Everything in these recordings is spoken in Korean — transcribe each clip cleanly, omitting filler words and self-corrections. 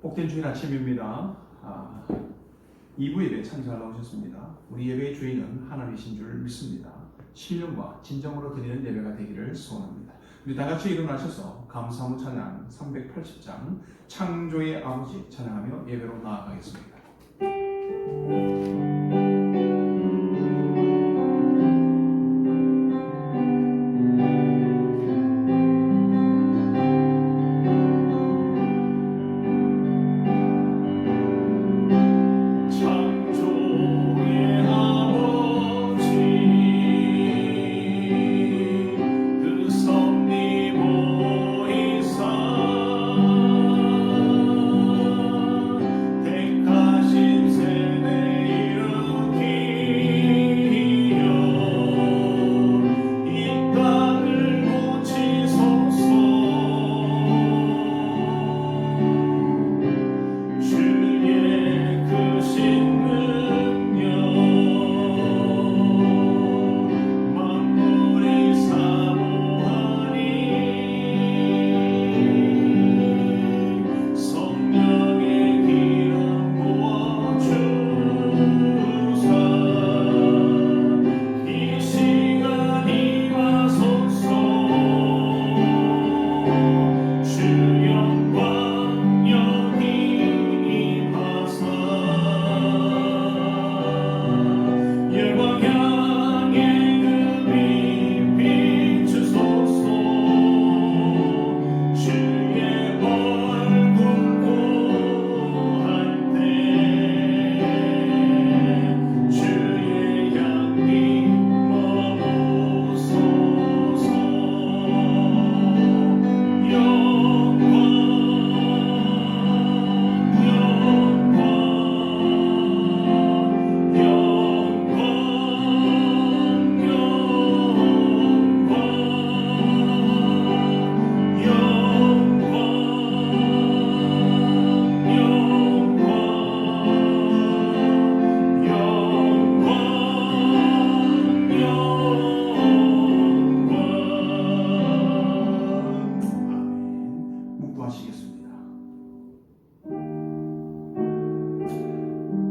복된 주일 아침입니다. 2부 예배 참석하러 나오셨습니다. 우리 예배의 주인은 하나님이신 줄 믿습니다. 신령과 진정으로 드리는 예배가 되기를 소원합니다. 우리 다 같이 일어나셔서 감사함 찬양 380장 창조의 아버지 찬양하며 예배로 나아가겠습니다.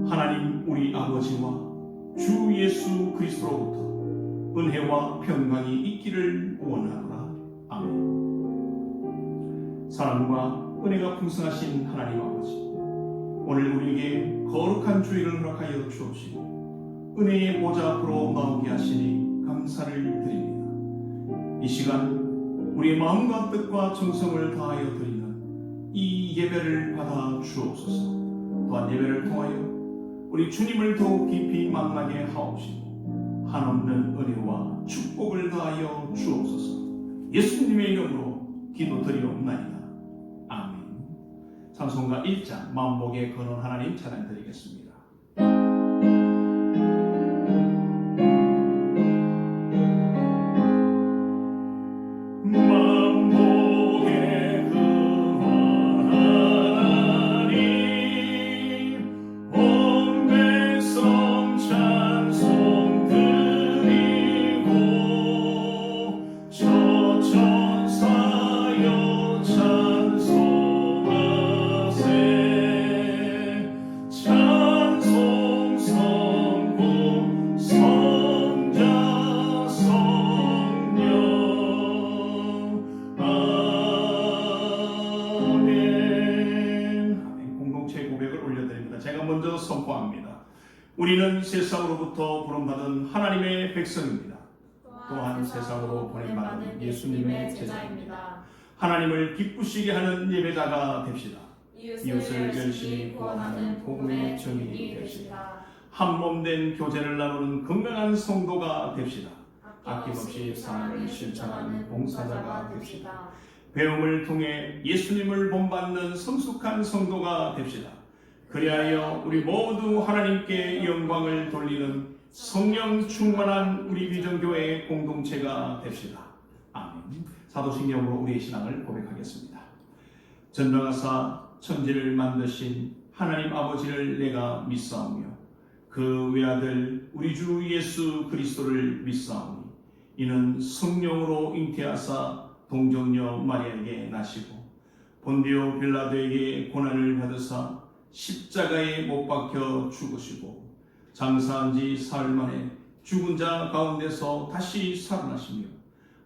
하나님 우리 아버지와 주 예수 그리스도로부터 은혜와 평강이 있기를 원하노라. 아멘. 사랑과 은혜가 풍성하신 하나님 아버지, 오늘 우리에게 거룩한 주일을 허락하여 주옵시고 은혜의 보좌 앞으로 나오게 하시니 감사를 드립니다. 이 시간 우리의 마음과 뜻과 정성을 다하여 드리는 이 예배를 받아 주옵소서. 또한 예배를 통하여 우리 주님을 더욱 깊이 만나게 하옵시고 한없는 은혜와 축복을 다하여 주옵소서. 예수님의 이름으로 기도드리옵나이다. 아멘. 찬송가 1장 만복의 근원 하나님 찬양드리겠습니다. 우리는 세상으로부터 부름받은 하나님의 백성입니다. 또한 세상으로 보냄받은 예수님의 제자입니다. 하나님을 기쁘시게 하는 예배자가 됩시다. 이웃을 열심히 구원하는 복음의 증인이 됩시다. 한몸된 교제를 나누는 건강한 성도가 됩시다. 아낌없이 사랑을 실천하는 봉사자가 됩시다. 배움을 통해 예수님을 본받는 성숙한 성도가 됩시다. 그리하여 우리 모두 하나님께 영광을 돌리는 성령 충만한 우리 비전교회의 공동체가 됩시다. 아멘. 사도신경으로 우리의 신앙을 고백하겠습니다. 전능하사 천지를 만드신 하나님 아버지를 내가 믿사오며 그 외아들 우리 주 예수 그리스도를 믿사오니 이는 성령으로 잉태하사 동정녀 마리아에게 나시고 본디오 빌라도에게 고난을 받으사 십자가에 못 박혀 죽으시고 장사한 지 사흘 만에 죽은 자 가운데서 다시 살아나시며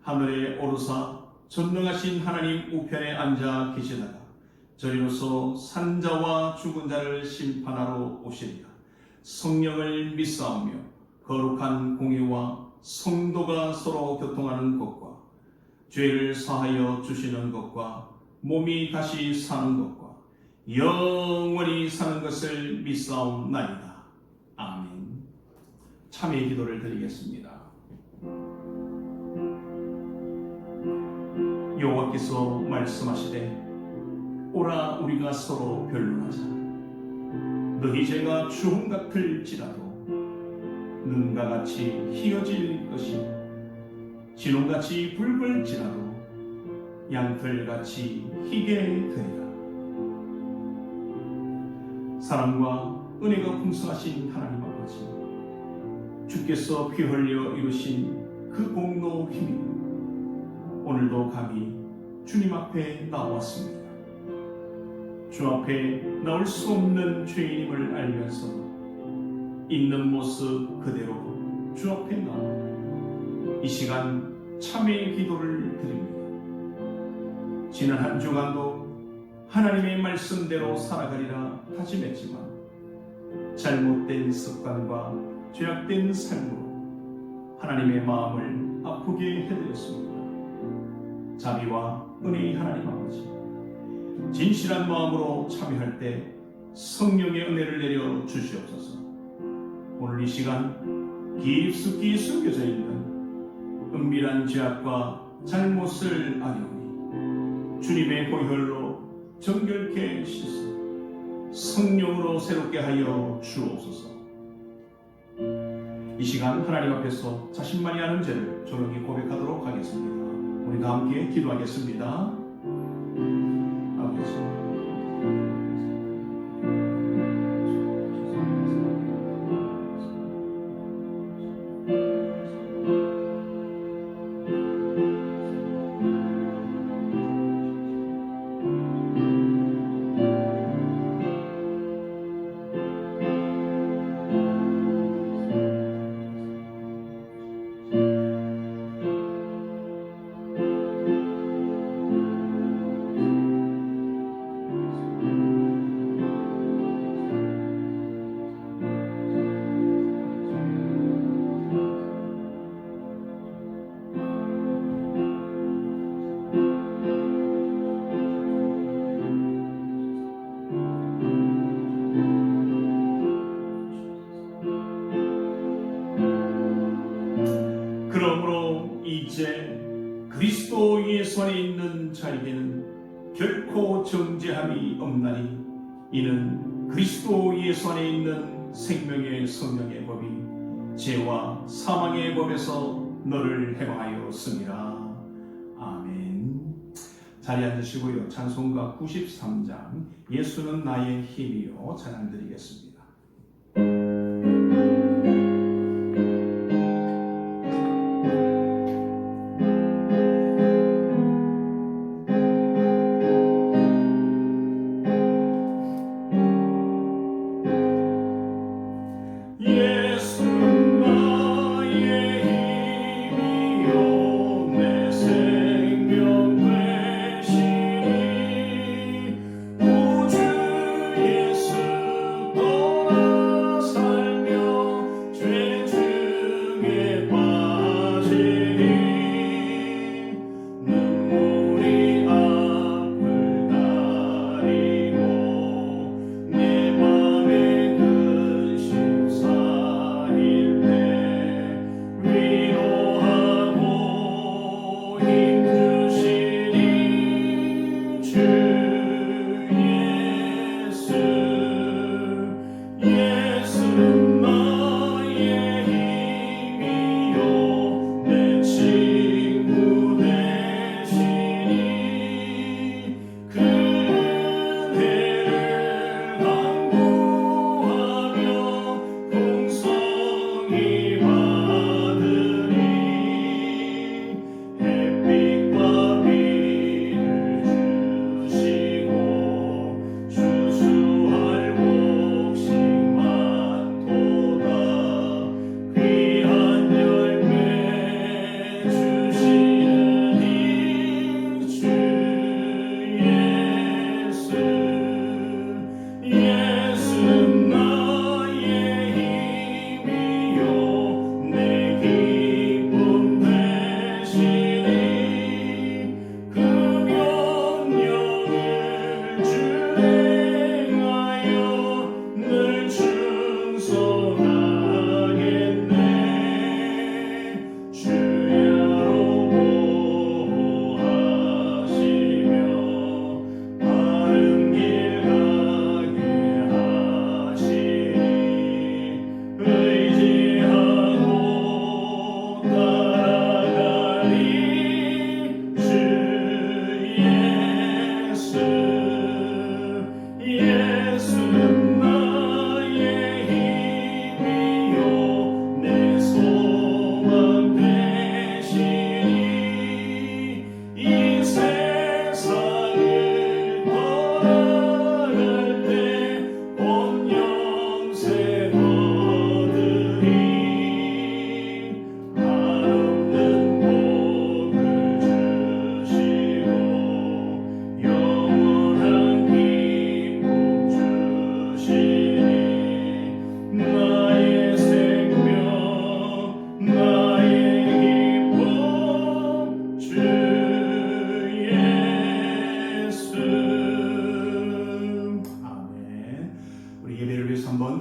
하늘에 오르사 전능하신 하나님 우편에 앉아 계시다가 저리로서 산자와 죽은 자를 심판하러 오시리라. 성령을 믿사오며 거룩한 공의와 성도가 서로 교통하는 것과 죄를 사하여 주시는 것과 몸이 다시 사는 것과 영원히 사는 것을 믿사옵나이다. 아멘. 참회 기도를 드리겠습니다. 여호와께서 말씀하시되 오라 우리가 서로 변론하자. 너희 죄가 주홍 같을지라도 눈과 같이 희어질 것이며 진홍같이 붉을지라도 양털같이 희게 되리라. 사랑과 은혜가 풍성하신 하나님 아버지, 주께서 피 흘려 이루신 그 공로 힘이 오늘도 감히 주님 앞에 나왔습니다. 주 앞에 나올 수 없는 죄인임을 알면서 있는 모습 그대로 주 앞에 나와 이 시간 참회의 기도를 드립니다. 지난 한 주간도 하나님의 말씀대로 살아가리라 다짐했지만 잘못된 습관과 죄악된 삶으로 하나님의 마음을 아프게 해드렸습니다. 자비와 은혜의 하나님 아버지, 진실한 마음으로 참여할 때 성령의 은혜를 내려 주시옵소서. 오늘 이 시간 깊숙이 숨겨져 있는 은밀한 죄악과 잘못을 아뢰오니 주님의 보혈로 정결케 씻어 성령으로 새롭게 하여 주옵소서. 이 시간 하나님 앞에서 자신만이 아는 죄를 조용히 고백하도록 하겠습니다. 우리 다 함께 기도하겠습니다. 아버지, 그러므로 이제 그리스도 예수 안에 있는 자에게는 결코 정죄함이 없나니 이는 그리스도 예수 안에 있는 생명의 성령의 법이 죄와 사망의 법에서 너를 해방하였습니다. 아멘. 자리에 앉으시고요. 찬송가 93장 예수는 나의 힘이요 찬양 드리겠습니다. 우주 예수 또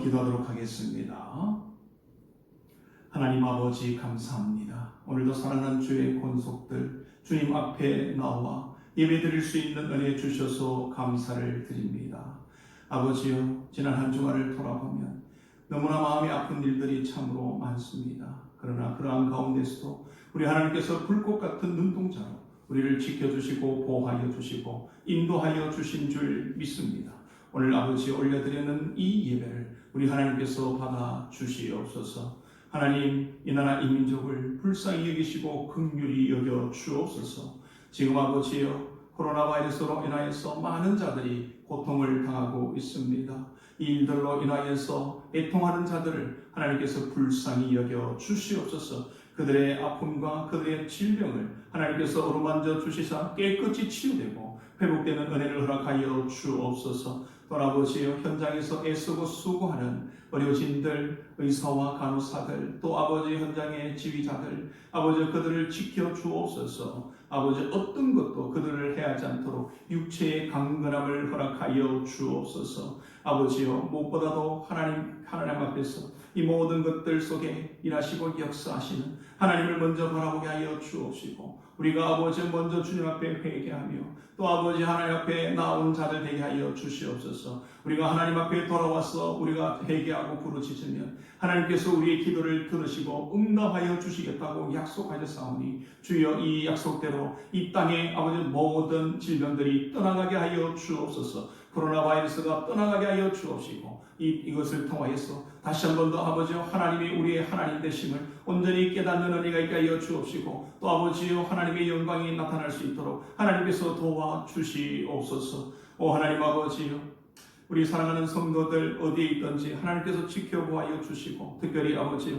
기도하도록 하겠습니다. 하나님 아버지 감사합니다. 오늘도 사랑하는 주의 권속들 주님 앞에 나와 예배드릴 수 있는 은혜 주셔서 감사를 드립니다. 아버지여, 지난 한 주말을 돌아보면 너무나 마음이 아픈 일들이 참으로 많습니다. 그러나 그러한 가운데서도 우리 하나님께서 불꽃 같은 눈동자로 우리를 지켜주시고 보호하여 주시고 인도하여 주신 줄 믿습니다. 오늘 아버지 올려드리는 이 예배를 우리 하나님께서 받아 주시옵소서. 하나님, 이 나라 이 민족을 불쌍히 여기시고 긍휼히 여겨 주옵소서. 지금 아버지여, 코로나 바이러스로 인하여서 많은 자들이 고통을 당하고 있습니다. 이 일들로 인하여서 애통하는 자들을 하나님께서 불쌍히 여겨 주시옵소서. 그들의 아픔과 그들의 질병을 하나님께서 어루만져 주시사 깨끗이 치유되고 회복되는 은혜를 허락하여 주옵소서. 또 아버지여, 현장에서 애쓰고 수고하는 의료진들, 의사와 간호사들, 또 아버지 현장의 지휘자들, 아버지 그들을 지켜 주옵소서. 아버지 어떤 것도 그들을 해하지 않도록 육체의 강건함을 허락하여 주옵소서. 아버지여, 무엇보다도 하나님 앞에서 이 모든 것들 속에 일하시고 역사하시는 하나님을 먼저 바라보게 하여 주옵시고, 우리가 아버지 먼저 주님 앞에 회개하며 또 아버지 하나님 앞에 나온 자들 되게 하여 주시옵소서. 우리가 하나님 앞에 돌아와서 우리가 회개하고 부르짖으면 하나님께서 우리의 기도를 들으시고 응답하여 주시겠다고 약속하셨사오니, 주여 이 약속대로 이 땅에 아버지 모든 질병들이 떠나가게 하여 주옵소서. 코로나 바이러스가 떠나가게 하여 주옵시고, 이것을 통하여서 다시 한 번 더 아버지여, 하나님이 우리의 하나님 되심을 온전히 깨닫는 은혜가 있게 하여 주옵시고, 또 아버지여, 하나님의 영광이 나타날 수 있도록 하나님께서 도와주시옵소서. 오 하나님 아버지여, 우리 사랑하는 성도들 어디에 있든지 하나님께서 지켜보아 주시고, 특별히 아버지여,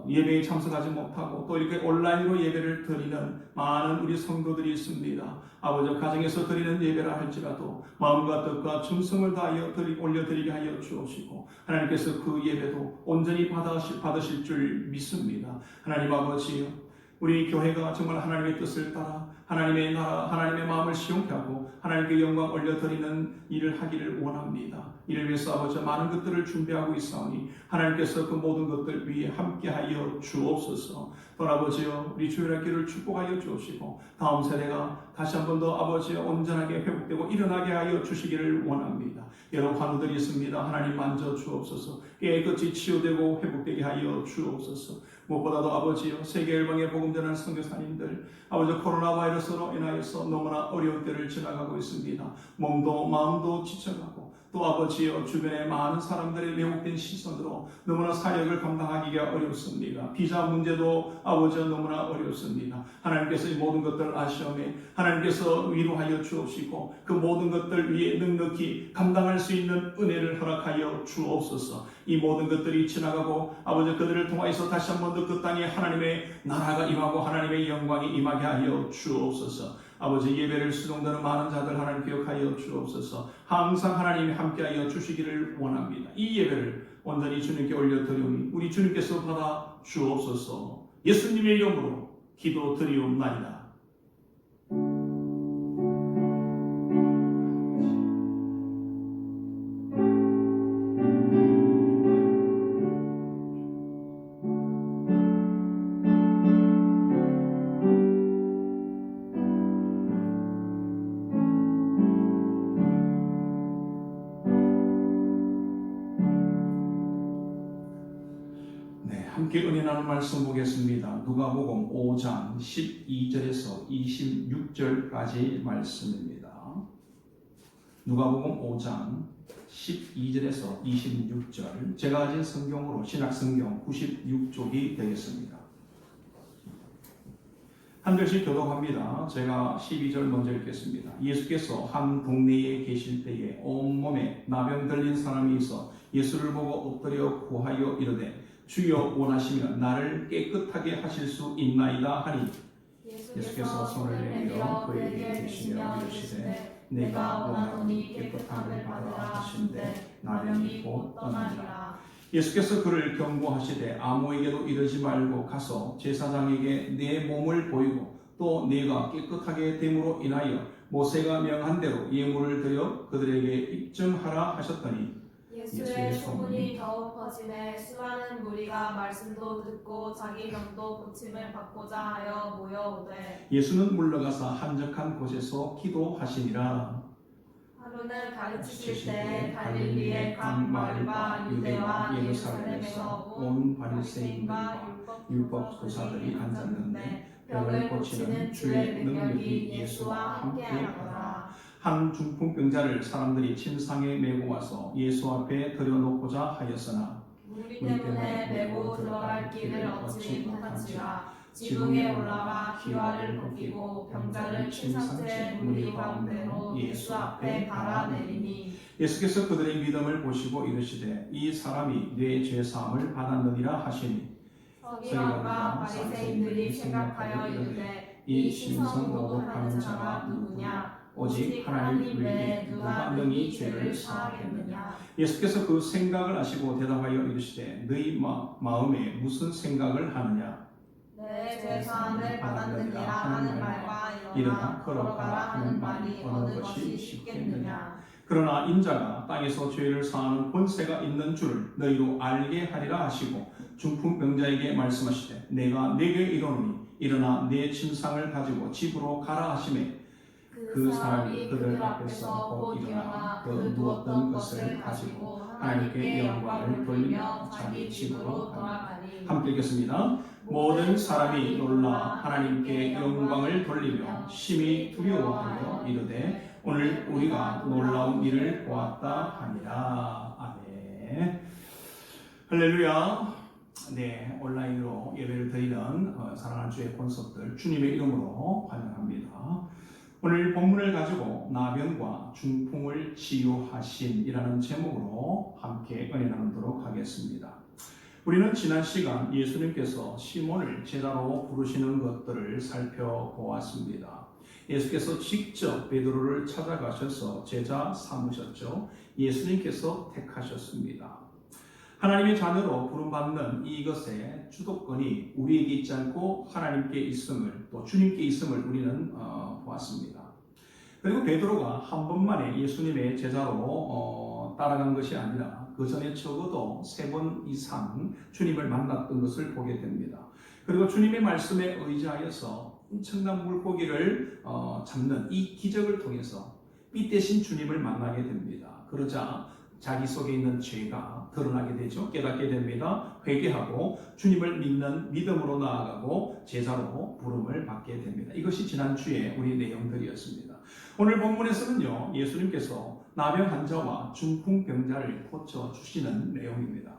예배에 참석하지 못하고 또 이렇게 온라인으로 예배를 드리는 많은 우리 성도들이 있습니다. 아버지, 가정에서 드리는 예배라 할지라도 마음과 뜻과 충성을 다하여 올려드리게 하여 주옵시고, 하나님께서 그 예배도 온전히 받으실 줄 믿습니다. 하나님 아버지여, 우리 교회가 정말 하나님의 뜻을 따라 하나님의 나라, 하나님의 마음을 시원케 하고 하나님께 영광 올려드리는 일을 하기를 원합니다. 이를 위해서 아버지 많은 것들을 준비하고 있사오니 하나님께서 그 모든 것들 위에 함께하여 주옵소서. 또 아버지여, 우리 주일의 길을 축복하여 주옵시고, 다음 세대가 다시 한 번 더 아버지여 온전하게 회복되고 일어나게 하여 주시기를 원합니다. 여러 환우들이 있습니다. 하나님 만져 주옵소서. 깨끗이 치유되고 회복되게 하여 주옵소서. 무엇보다도 아버지여, 세계 열방에 복음 전하는 선교사님들, 아버지 코로나 바이러스로 인하여서 너무나 어려운 때를 지나가고 있습니다. 몸도 마음도 지쳐가고, 또 아버지여, 주변에 많은 사람들의 왜곡된 시선으로 너무나 사역을 감당하기가 어렵습니다. 비자 문제도 아버지여 너무나 어렵습니다. 하나님께서 이 모든 것들을 아시오매 하나님께서 위로하여 주옵시고, 그 모든 것들 위에 넉넉히 감당할 수 있는 은혜를 허락하여 주옵소서. 이 모든 것들이 지나가고 아버지 그들을 통하여서 다시 한 번 더 그 땅에 하나님의 나라가 임하고 하나님의 영광이 임하게 하여 주옵소서. 아버지, 예배를 수종되는 많은 자들 하나님 기억하여 주옵소서. 항상 하나님이 함께하여 주시기를 원합니다. 이 예배를 온전히 주님께 올려드리오니 우리 주님께서 받아 주옵소서. 예수님의 이름으로 기도드리옵나이다. 함께 은혜 나눈 말씀 보겠습니다. 누가복음 5장 12절에서 26절까지 말씀입니다. 누가복음 5장 12절에서 26절, 제가 가진 성경으로 신약성경 96쪽이 되겠습니다. 한 절씩 교독합니다. 제가 12절 먼저 읽겠습니다. 예수께서 한 동네에 계실 때에 온몸에 나병 들린 사람이 있어 예수를 보고 엎드려 구하여 이르되, 주여 원하시면 나를 깨끗하게 하실 수 있나이다 하니, 예수께서 손을 내밀어 그에게 대시며 이르시되, 내가 원하노니 깨끗함을 받으라 하신대 나병이 곧 떠나니라. 예수께서 그를 경고하시되, 아무에게도 이르지 말고 가서 제사장에게 내 몸을 보이고 또 내가 깨끗하게 됨으로 인하여 모세가 명한 대로 예물을 드려 그들에게 입증하라 하셨더니, 예수의 소문이 더욱 퍼지매 수많은 무리가 말씀도 듣고 자기 병도 고침을 받고자 하여 모여오되 예수는 물러가서 한적한 곳에서 기도하시니라. 하루는 가르치실 때 갈릴리의 각 마을과 유대와 예루살렘에서 온 바리새인과 율법 교사들이 앉았는데 병을 고치는 주의 능력이 예수와 함께하더라. 한 중풍병자를 사람들이 침상에 메고 와서 예수 앞에 들여놓고자 하였으나 무리 때문에 메고 들어갈 길을 얻지 못한지라 지붕에 올라가 기와를 벗기고 병자를 침상째 무리 가운데로 예수 앞에 갈아내리니 예수께서 그들의 믿음을 보시고 이르시되 이 사람이 내 죄사함을 받았느니라 하시니 서기관과 바리새인들이 생각하여 이르되 이 신성 모독하는 자가 누구냐 오직 하나님 외에 누가 능히 죄를 사하겠느냐. 예수께서 그 생각을 아시고 대답하여 이르시되 너희 마음에 무슨 생각을 하느냐. 내 죄사함을 받았느니라 하는 말과 일어나 걸어가라 하는 말이 어느 것이 쉽겠느냐. 그러나 인자가 땅에서 죄를 사하는 권세가 있는 줄을 너희로 알게 하리라 하시고 중풍병자에게 말씀하시되 내가 네게 이르노니 일어나 내 침상을 가지고 집으로 가라 하시매 그 사람이 그들 앞에서 곧 일어나 그 누웠던 것을 가지고 하나님께 영광을 돌리며 자기 집으로 돌아가니. 함께 읽겠습니다. 모든 사람이 놀라 하나님께 영광을 돌리며 심히 두려워하여 이르되 오늘 우리가 놀라운 일을 보았다 하니라. 아멘. 할렐루야. 네, 온라인으로 예배를 드리는 사랑하는 주의 권속들 주님의 이름으로 환영합니다. 오늘 본문을 가지고 나병과 중풍을 치유하신이라는 제목으로 함께 은혜 나누도록 하겠습니다. 우리는 지난 시간 예수님께서 시몬을 제자로 부르시는 것들을 살펴보았습니다. 예수께서 직접 베드로를 찾아가셔서 제자 삼으셨죠. 예수님께서 택하셨습니다. 하나님의 자녀로 부름받는 이것의 주도권이 우리에게 있지 않고 하나님께 있음을, 또 주님께 있음을 우리는 보았습니다. 그리고 베드로가 한 번만에 예수님의 제자로 따라간 것이 아니라 그 전에 적어도 3번 이상 주님을 만났던 것을 보게 됩니다. 그리고 주님의 말씀에 의지하여서 엄청난 물고기를 잡는 이 기적을 통해서 피 대신 주님을 만나게 됩니다. 그러자 자기 속에 있는 죄가 드러나게 되죠. 깨닫게 됩니다. 회개하고 주님을 믿는 믿음으로 나아가고 제자로 부름을 받게 됩니다. 이것이 지난주에 우리 내용들이었습니다. 오늘 본문에서는요, 예수님께서 나병 환자와 중풍병자를 고쳐주시는 내용입니다.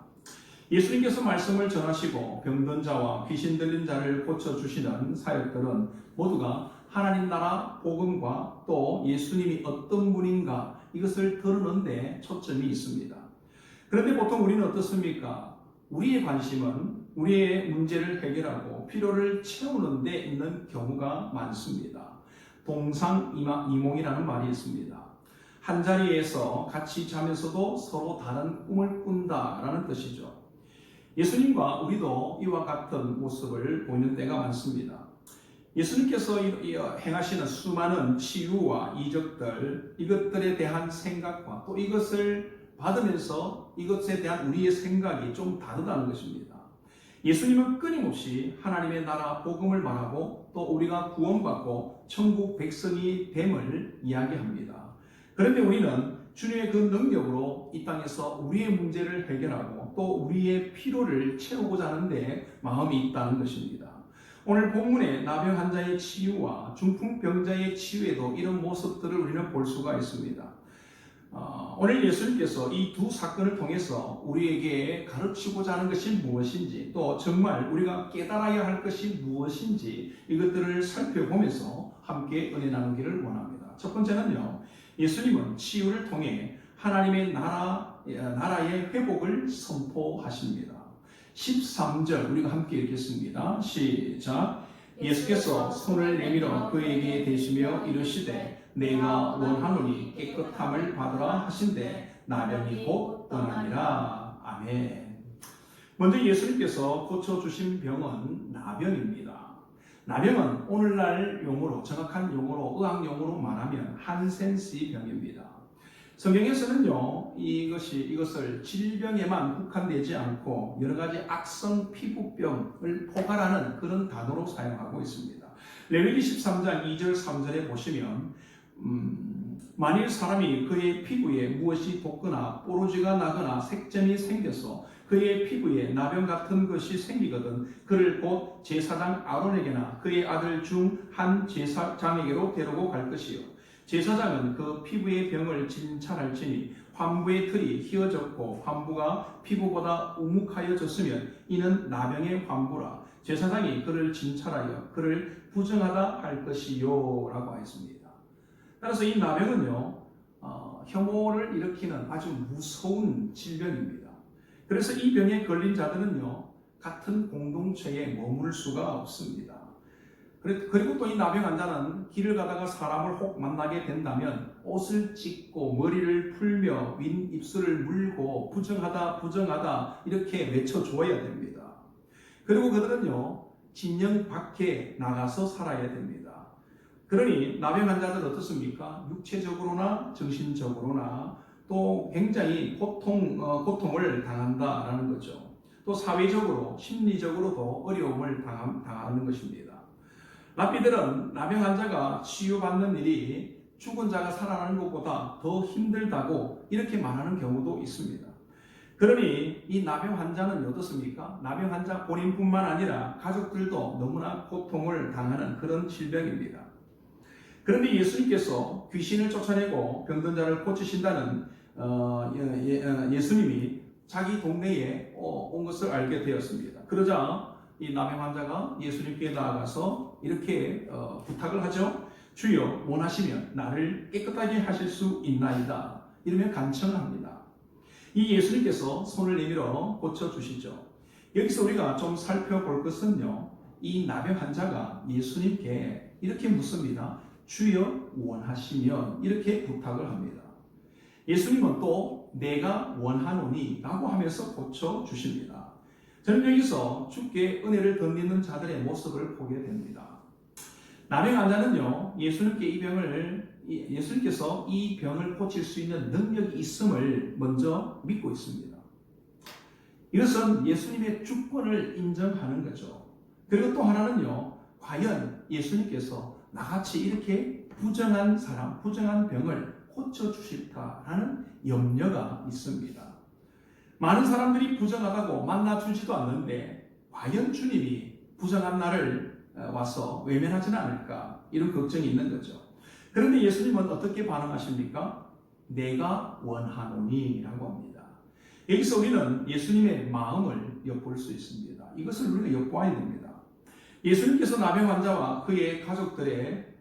예수님께서 말씀을 전하시고 병든 자와 귀신 들린 자를 고쳐주시는 사역들은 모두가 하나님 나라 복음과 또 예수님이 어떤 분인가 이것을 드러내는 데 초점이 있습니다. 그런데 보통 우리는 어떻습니까? 우리의 관심은 우리의 문제를 해결하고 필요를 채우는 데 있는 경우가 많습니다. 동상이몽이라는 말이 있습니다. 한 자리에서 같이 자면서도 서로 다른 꿈을 꾼다라는 뜻이죠. 예수님과 우리도 이와 같은 모습을 보이는 때가 많습니다. 예수님께서 행하시는 수많은 치유와 이적들, 이것들에 대한 생각과 또 이것을 받으면서 이것에 대한 우리의 생각이 좀 다르다는 것입니다. 예수님은 끊임없이 하나님의 나라 복음을 말하고 또 우리가 구원받고 천국 백성이 됨을 이야기합니다. 그런데 우리는 주님의 그 능력으로 이 땅에서 우리의 문제를 해결하고 또 우리의 필요를 채우고자 하는데 마음이 있다는 것입니다. 오늘 본문의 나병 환자의 치유와 중풍병자의 치유에도 이런 모습들을 우리는 볼 수가 있습니다. 오늘 예수님께서 이 두 사건을 통해서 우리에게 가르치고자 하는 것이 무엇인지 또 정말 우리가 깨달아야 할 것이 무엇인지 이것들을 살펴보면서 함께 은혜 나누기를 원합니다. 첫 번째는요, 예수님은 치유를 통해 하나님의 나라의 회복을 선포하십니다. 13절 우리가 함께 읽겠습니다. 시작. 예수께서 손을 내밀어 그에게 대시며 이르시되 내가 원하노니 깨끗함을 받으라 하신대 나병이 곧 떠나니라. 아멘. 먼저 예수님께서 고쳐주신 병은 나병입니다. 나병은 오늘날 용어로, 정확한 용어로, 의학 용어로 말하면 한센시 병입니다. 성경에서는요, 이것을 질병에만 국한되지 않고 여러 가지 악성 피부병을 포괄하는 그런 단어로 사용하고 있습니다. 레위기 13장 2절 3절에 보시면 만일 사람이 그의 피부에 무엇이 돋거나 뽀루지가 나거나 색점이 생겨서 그의 피부에 나병 같은 것이 생기거든 그를 곧 제사장 아론에게나 그의 아들 중 한 제사장에게로 데리고 갈 것이요 제사장은 그 피부의 병을 진찰할지니 환부의 틀이 휘어졌고 환부가 피부보다 우묵하여졌으면 이는 나병의 환부라 제사장이 그를 진찰하여 그를 부정하다 할 것이요 라고 하였습니다. 따라서 이 나병은요 혐오를 일으키는 아주 무서운 질병입니다. 그래서 이 병에 걸린 자들은요 같은 공동체에 머물 수가 없습니다. 그리고 또 이 나병 환자는 길을 가다가 사람을 혹 만나게 된다면 옷을 찢고 머리를 풀며 윈 입술을 물고 부정하다 이렇게 외쳐줘야 됩니다. 그리고 그들은요 진영 밖에 나가서 살아야 됩니다. 그러니 나병 환자들은 어떻습니까? 육체적으로나 정신적으로나 또 굉장히 고통을 당한다라는 거죠. 또 사회적으로 심리적으로도 어려움을 당하는 것입니다. 랍비들은 나병 환자가 치유받는 일이 죽은 자가 살아나는 것보다 더 힘들다고 이렇게 말하는 경우도 있습니다. 그러니 이 나병 환자는 어떻습니까? 나병 환자 본인뿐만 아니라 가족들도 너무나 고통을 당하는 그런 질병입니다. 그런데 예수님께서 귀신을 쫓아내고 병든 자를 고치신다는 예수님이 자기 동네에 온 것을 알게 되었습니다. 그러자 이 나병 환자가 예수님께 나아가서 이렇게 부탁을 하죠. 주여 원하시면 나를 깨끗하게 하실 수 있나이다. 이러면 간청을 합니다. 이 예수님께서 손을 내밀어 고쳐주시죠. 여기서 우리가 좀 살펴볼 것은요. 이 나병 환자가 예수님께 이렇게 묻습니다. 주여 원하시면 이렇게 부탁을 합니다. 예수님은 또 내가 원하노니 라고 하면서 고쳐주십니다. 저는 여기서 주께 은혜를 덧입는 자들의 모습을 보게 됩니다. 나병 환자는요, 예수님께서 이 병을 고칠 수 있는 능력이 있음을 먼저 믿고 있습니다. 이것은 예수님의 주권을 인정하는 거죠. 그리고 또 하나는요, 과연 예수님께서 나같이 이렇게 부정한 병을 고쳐주실까라는 염려가 있습니다. 많은 사람들이 부정하다고 만나주지도 않는데 과연 주님이 부정한 나를 와서 외면하지는 않을까 이런 걱정이 있는 거죠. 그런데 예수님은 어떻게 반응하십니까? 내가 원하노니 라고 합니다. 여기서 우리는 예수님의 마음을 엿볼 수 있습니다. 이것을 우리가 엿보아야 됩니다. 예수님께서 나병 환자와 그의 가족들의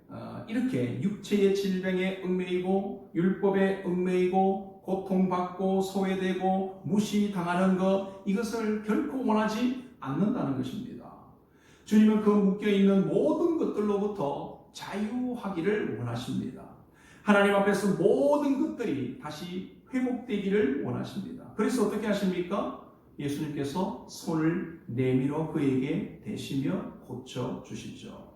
이렇게 육체의 질병에 얽매이고 율법에 얽매이고 고통받고 소외되고 무시당하는 것 이것을 결코 원하지 않는다는 것입니다. 주님은 그 묶여있는 모든 것들로부터 자유하기를 원하십니다. 하나님 앞에서 모든 것들이 다시 회복되기를 원하십니다. 그래서 어떻게 하십니까? 예수님께서 손을 내밀어 그에게 대시며 고쳐주시죠.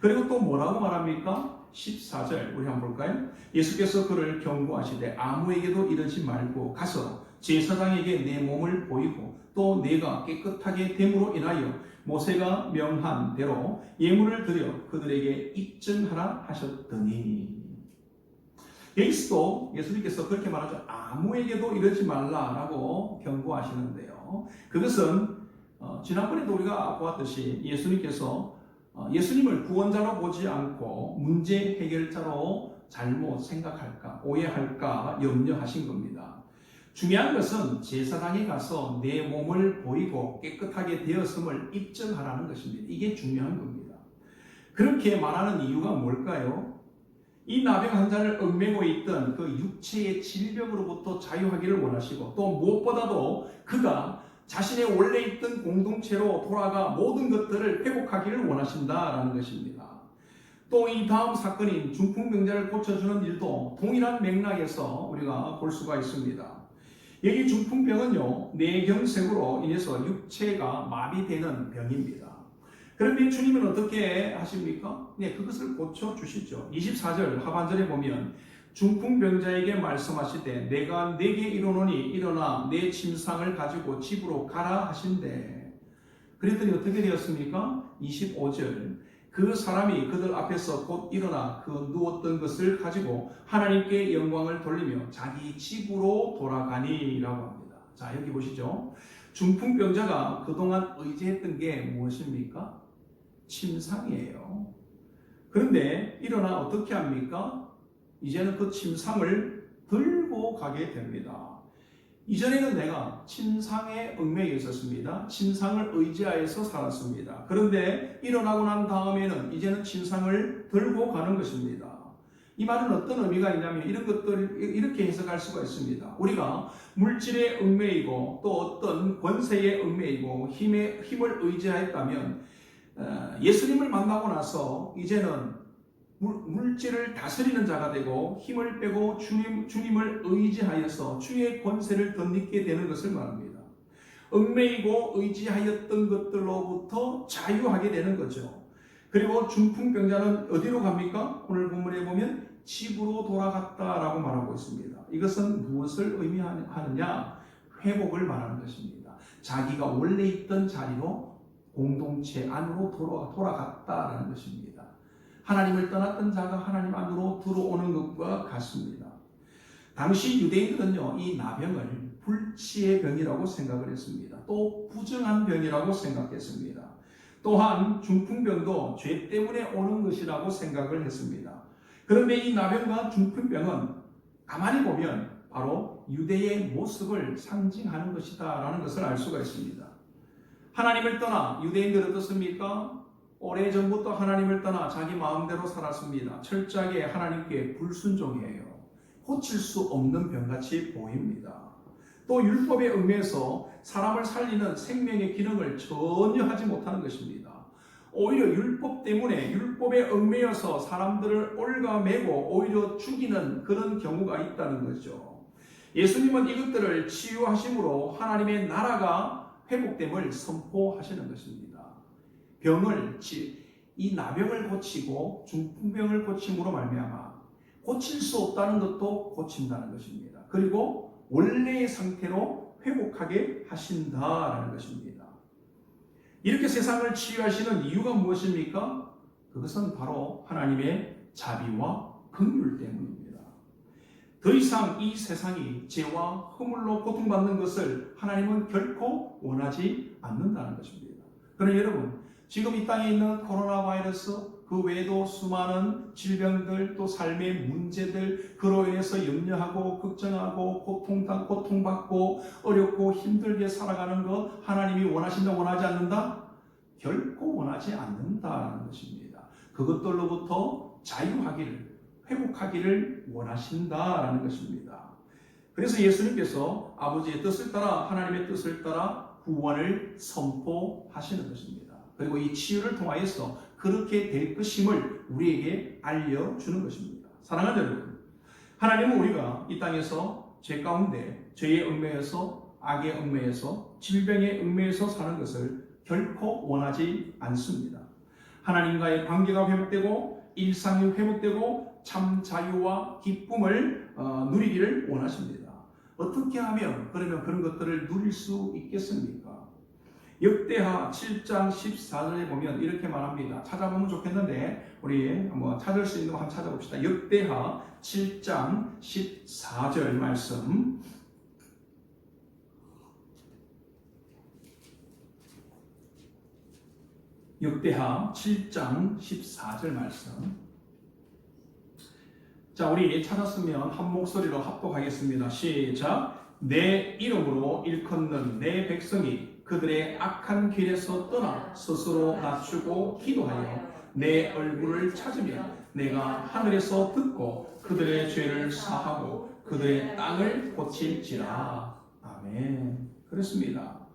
그리고 또 뭐라고 말합니까? 14절 우리 한번 볼까요? 예수께서 그를 경고하시되 아무에게도 이르지 말고 가서 제사장에게 내 몸을 보이고 또 내가 깨끗하게 됨으로 인하여 모세가 명한 대로 예물을 드려 그들에게 입증하라 하셨더니 여기서도 예수님께서 그렇게 말하죠. 아무에게도 이러지 말라라고 경고하시는데요. 그것은 지난번에도 우리가 보았듯이 예수님께서 예수님을 구원자로 보지 않고 문제 해결자로 잘못 생각할까, 오해할까 염려하신 겁니다. 중요한 것은 제사장에 가서 내 몸을 보이고 깨끗하게 되었음을 입증하라는 것입니다. 이게 중요한 겁니다. 그렇게 말하는 이유가 뭘까요? 이 나병 환자를 얽매고 있던 그 육체의 질병으로부터 자유하기를 원하시고 또 무엇보다도 그가 자신의 원래 있던 공동체로 돌아가 모든 것들을 회복하기를 원하신다라는 것입니다. 또 이 다음 사건인 중풍병자를 고쳐주는 일도 동일한 맥락에서 우리가 볼 수가 있습니다. 여기 중풍병은요, 뇌경색으로 인해서 육체가 마비되는 병입니다. 그런데 주님은 어떻게 하십니까? 네, 그것을 고쳐주시죠. 24절 하반절에 보면 중풍병자에게 말씀하시되 내가 네게 이르노니 일어나 내 침상을 가지고 집으로 가라 하신대. 그랬더니 어떻게 되었습니까? 25절 그 사람이 그들 앞에서 곧 일어나 그 누웠던 것을 가지고 하나님께 영광을 돌리며 자기 집으로 돌아가니라고 합니다. 자, 여기 보시죠. 중풍병자가 그동안 의지했던 게 무엇입니까? 침상이에요. 그런데 일어나 어떻게 합니까? 이제는 그 침상을 들고 가게 됩니다. 이전에는 내가 침상에 얽매여 있었습니다. 침상을 의지하여서 살았습니다. 그런데 일어나고 난 다음에는 이제는 침상을 들고 가는 것입니다. 이 말은 어떤 의미가 있냐면 이런 것들을 이렇게 해석할 수가 있습니다. 우리가 물질에 얽매이고 또 어떤 권세에 얽매이고 힘을 의지하였다면 예수님을 만나고 나서 이제는 물질을 다스리는 자가 되고 힘을 빼고 주님을 의지하여서 주의 권세를 덧입게 되는 것을 말합니다. 얽매이고 의지하였던 것들로부터 자유하게 되는 거죠. 그리고 중풍병자는 어디로 갑니까? 오늘 본문에 보면 집으로 돌아갔다라고 말하고 있습니다. 이것은 무엇을 의미하느냐? 회복을 말하는 것입니다. 자기가 원래 있던 자리로 공동체 안으로 돌아갔다라는 것입니다. 하나님을 떠났던 자가 하나님 안으로 들어오는 것과 같습니다. 당시 유대인들은요, 이 나병을 불치의 병이라고 생각을 했습니다. 또 부정한 병이라고 생각했습니다. 또한 중풍병도 죄 때문에 오는 것이라고 생각을 했습니다. 그런데 이 나병과 중풍병은 가만히 보면 바로 유대의 모습을 상징하는 것이다 라는 것을 알 수가 있습니다. 하나님을 떠나 유대인들은 어떻습니까? 오래전부터 하나님을 떠나 자기 마음대로 살았습니다. 철저하게 하나님께 불순종해요. 고칠 수 없는 병같이 보입니다. 또 율법에 얽매여서 사람을 살리는 생명의 기능을 전혀 하지 못하는 것입니다. 오히려 율법 때문에 율법에 얽매여서 사람들을 올가매고 오히려 죽이는 그런 경우가 있다는 거죠. 예수님은 이것들을 치유하심으로 하나님의 나라가 회복됨을 선포하시는 것입니다. 이 나병을 고치고 중풍병을 고침으로 말미암아 고칠 수 없다는 것도 고친다는 것입니다. 그리고 원래의 상태로 회복하게 하신다라는 것입니다. 이렇게 세상을 치유하시는 이유가 무엇입니까? 그것은 바로 하나님의 자비와 긍휼 때문입니다. 더 이상 이 세상이 죄와 허물로 고통받는 것을 하나님은 결코 원하지 않는다는 것입니다. 그러나 여러분, 지금 이 땅에 있는 코로나 바이러스, 그 외에도 수많은 질병들, 또 삶의 문제들, 그로 인해서 염려하고 걱정하고 고통받고 어렵고 힘들게 살아가는 것 하나님이 원하신다, 원하지 않는다? 결코 원하지 않는다는 것입니다. 그것들로부터 자유하기를, 회복하기를 원하신다라는 것입니다. 그래서 예수님께서 아버지의 뜻을 따라, 하나님의 뜻을 따라 구원을 선포하시는 것입니다. 그리고 이 치유를 통하여서 그렇게 될 것임을 우리에게 알려주는 것입니다. 사랑하는 여러분, 하나님은 우리가 이 땅에서 죄 가운데 죄에 얽매여서 악에 얽매여서 질병에 얽매여서 사는 것을 결코 원하지 않습니다. 하나님과의 관계가 회복되고 일상이 회복되고 참 자유와 기쁨을 누리기를 원하십니다. 어떻게 하면 그러면 그런 것들을 누릴 수 있겠습니까? 역대하 7장 14절에 보면 이렇게 말합니다. 찾아보면 좋겠는데 우리 한번 찾을 수 있는 거 한번 찾아봅시다. 역대하 7장 14절 말씀. 역대하 7장 14절 말씀. 자, 우리 찾았으면 한 목소리로 합독하겠습니다. 시작. 내 이름으로 일컫는 내 백성이 그들의 악한 길에서 떠나 스스로 낮추고 기도하여 내 얼굴을 찾으면 내가 하늘에서 듣고 그들의 죄를 사하고 그들의 땅을 고칠지라. 아멘. 그렇습니다.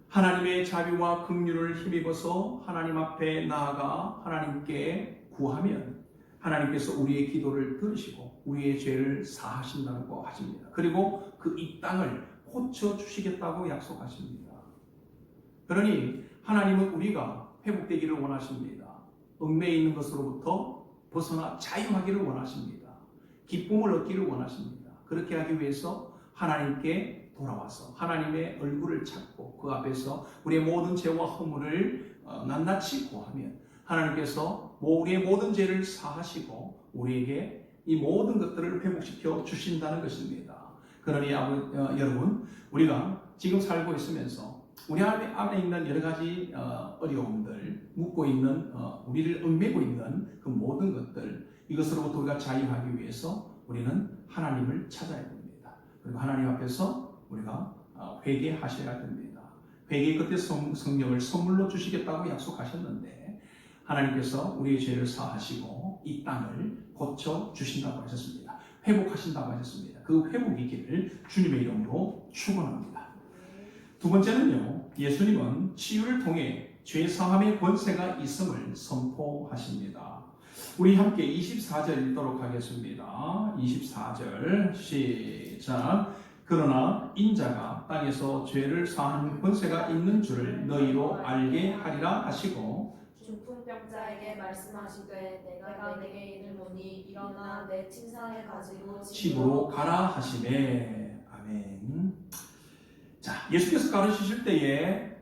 하나님의 자비와 긍휼을 힘입어서 하나님 앞에 나아가 하나님께 구하면 하나님께서 우리의 기도를 들으시고 우리의 죄를 사하신다고 하십니다. 그리고 그 이 땅을 고쳐주시겠다고 약속하십니다. 그러니 하나님은 우리가 회복되기를 원하십니다. 얽매여 있는 것으로부터 벗어나 자유하기를 원하십니다. 기쁨을 얻기를 원하십니다. 그렇게 하기 위해서 하나님께 돌아와서 하나님의 얼굴을 찾고 그 앞에서 우리의 모든 죄와 허물을 낱낱이 고하면 하나님께서 우리의 모든 죄를 사하시고 우리에게 이 모든 것들을 회복시켜 주신다는 것입니다. 그러니 여러분, 우리가 지금 살고 있으면서 우리 안에 있는 여러 가지 어려움들, 묶고 있는 우리를 얽매고 있는 그 모든 것들, 이것으로부터 우리가 자유하기 위해서 우리는 하나님을 찾아야 됩니다. 그리고 하나님 앞에서 우리가 회개하셔야 됩니다. 회개 끝에 성령을 선물로 주시겠다고 약속하셨는데 하나님께서 우리의 죄를 사하시고 이 땅을 고쳐 주신다고 하셨습니다. 회복하신다고 하셨습니다. 그 회복이기를 주님의 이름으로 축원합니다. 두 번째는요, 예수님은 치유를 통해 죄 사함의 권세가 있음을 선포하십니다. 우리 함께 24절 읽도록 하겠습니다. 24절 시작. 그러나 인자가 땅에서 죄를 사하는 권세가 있는 줄을 너희로 알게 하리라 하시고 중풍병자에게 말씀하시되 내가 내게 이르노니 일어나 내 침상을 가지고 집으로 가라 하시매. 아멘. 자, 예수께서 가르치실 때에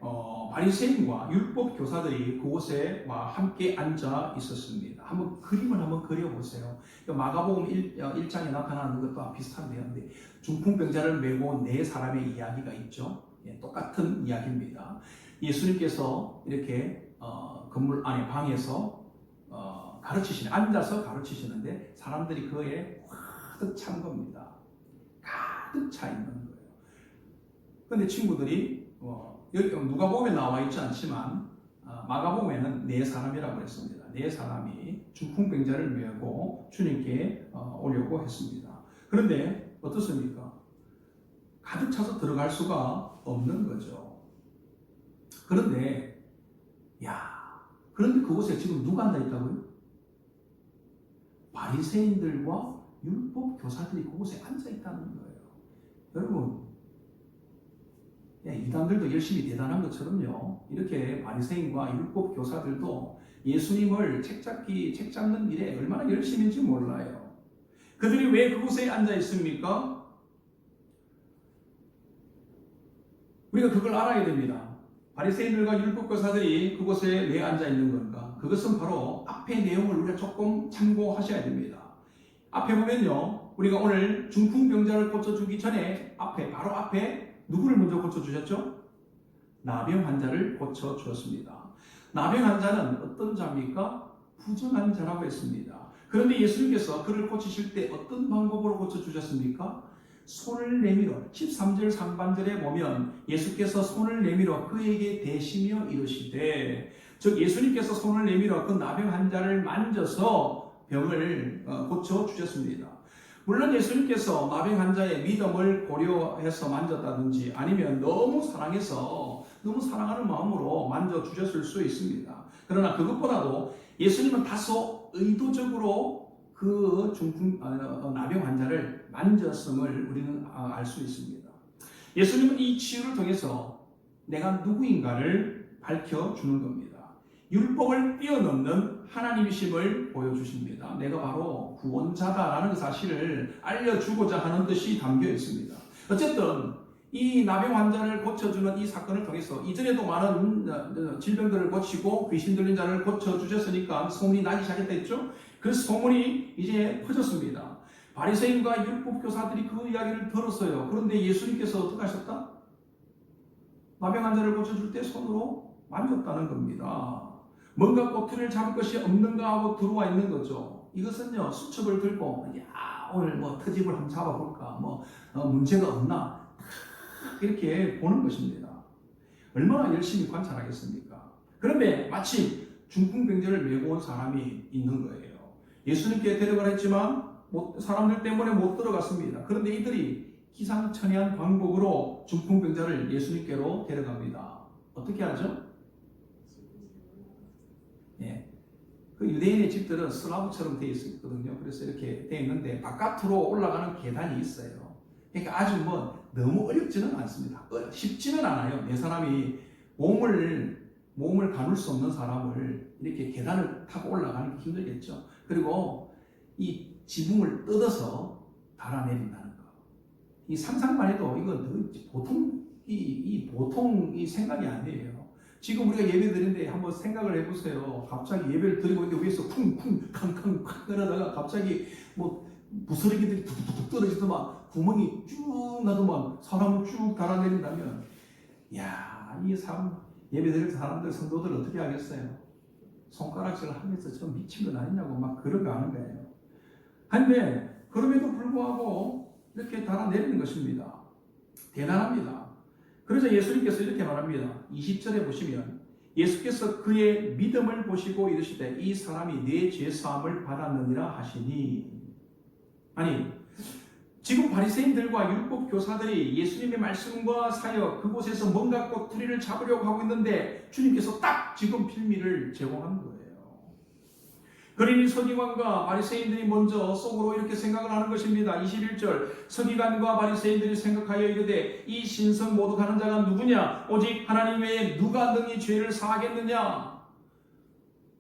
바리새인과 율법 교사들이 그곳에 함께 앉아 있었습니다. 한번 그림을 한번 그려보세요. 마가복음 1장에 나타나는 것과 비슷한데요. 근데 중풍병자를 메고 네 사람의 이야기가 있죠. 똑같은 이야기입니다. 예수님께서 이렇게 건물 안에 방에서 앉아서 가르치시는데 사람들이 그에 가득 찬 겁니다. 가득 차 있는 거예요. 그런데 친구들이 누가복음에 나와 있지 않지만 마가복음에는 네 사람이라고 했습니다. 네 사람이 중풍병자를 메고 주님께 오려고 했습니다. 그런데 어떻습니까? 가득 차서 들어갈 수가 없는 거죠. 그런데 그곳에 지금 누가 앉아 있다고요? 바리새인들과 율법 교사들이 그곳에 앉아 있다는 거예요. 여러분, 이단들도 열심히 대단한 것처럼요, 이렇게 바리새인과 율법 교사들도 예수님을 책 잡는 일에 얼마나 열심인지 몰라요. 그들이 왜 그곳에 앉아 있습니까? 우리가 그걸 알아야 됩니다. 바리새인들과 율법 교사들이 그곳에 왜 앉아 있는 건가? 그것은 바로 앞의 내용을 우리가 조금 참고하셔야 됩니다. 앞에 보면요, 우리가 오늘 중풍병자를 고쳐주기 전에 바로 앞에 누구를 먼저 고쳐주셨죠? 나병 환자를 고쳐주었습니다. 나병 환자는 어떤 자입니까? 부정한 자라고 했습니다. 그런데 예수님께서 그를 고치실 때 어떤 방법으로 고쳐주셨습니까? 손을 내밀어 13절 상반절에 보면 예수께서 손을 내밀어 그에게 대시며 이르시되, 즉 예수님께서 손을 내밀어 그 나병 환자를 만져서 병을 고쳐주셨습니다. 물론 예수님께서 나병 환자의 믿음을 고려해서 만졌다든지 아니면 너무 사랑하는 마음으로 만져주셨을 수 있습니다. 그러나 그것보다도 예수님은 다소 의도적으로 그 나병 환자를 만졌음을 우리는 알 수 있습니다. 예수님은 이 치유를 통해서 내가 누구인가를 밝혀주는 겁니다. 율법을 뛰어넘는 하나님이심을 보여주십니다. 내가 바로 구원자다라는 그 사실을 알려주고자 하는 뜻이 담겨 있습니다. 어쨌든 이 나병 환자를 고쳐주는 이 사건을 통해서 이전에도 많은 질병들을 고치고 귀신 들린 자를 고쳐주셨으니까 소문이 나기 시작했다 했죠. 그 소문이 이제 퍼졌습니다. 바리새인과 율법 교사들이 그 이야기를 들었어요. 그런데 예수님께서 어떻게 하셨다? 나병 환자를 고쳐줄 때 손으로 만졌다는 겁니다. 뭔가 꼬투리를 잡을 것이 없는가 하고 들어와 있는 거죠. 이것은요, 수첩을 들고 오늘 트집을 한번 잡아볼까, 문제가 없나 이렇게 보는 것입니다. 얼마나 열심히 관찰하겠습니까? 그런데 마침 중풍병자를 메고 온 사람이 있는 거예요. 예수님께 데려가라 했지만 사람들 때문에 못 들어갔습니다. 그런데 이들이 기상천외한 방법으로 중풍병자를 예수님께로 데려갑니다. 어떻게 하죠? 그 유대인의 집들은 슬라브처럼 되어 있거든요. 그래서 이렇게 되어 있는데 바깥으로 올라가는 계단이 있어요. 그러니까 아주 너무 어렵지는 않습니다. 쉽지는 않아요. 네 사람이 몸을 가눌 수 없는 사람을 이렇게 계단을 타고 올라가는 게 힘들겠죠. 그리고 이 지붕을 뜯어서 달아내린다는 거. 이 상상만 해도 이건 보통 이 생각이 아니에요. 지금 우리가 예배 드리는데 한번 생각을 해보세요. 갑자기 예배를 드리고 있는데 위에서 쿵쿵 캉캉 쾅 그러다가 갑자기 뭐 부스러기들이 툭툭툭 떨어지더만 구멍이 쭉 나더만 사람을 쭉 달아내린다면, 야, 이 사람 예배 드릴 사람들 성도들 어떻게 하겠어요? 손가락질을 하면서 저 미친 건 아니냐고 막 그러고 하는 거예요. 한데 그럼에도 불구하고 이렇게 달아내리는 것입니다. 대단합니다. 그래서 예수님께서 이렇게 말합니다. 20절에 보시면 예수께서 그의 믿음을 보시고 이르시되 이 사람이 내 죄사함을 받았느니라 하시니. 아니, 지금 바리새인들과 율법 교사들이 예수님의 말씀과 사역 그곳에서 뭔가 꼬투리를 잡으려고 하고 있는데 주님께서 딱 지금 빌미를 제공하는 거예요. 그러니 서기관과 바리새인들이 먼저 속으로 이렇게 생각을 하는 것입니다. 21절 서기관과 바리새인들이 생각하여 이르되 이 신성 모독하는 자가 누구냐? 오직 하나님 외에 누가 능히 죄를 사하겠느냐?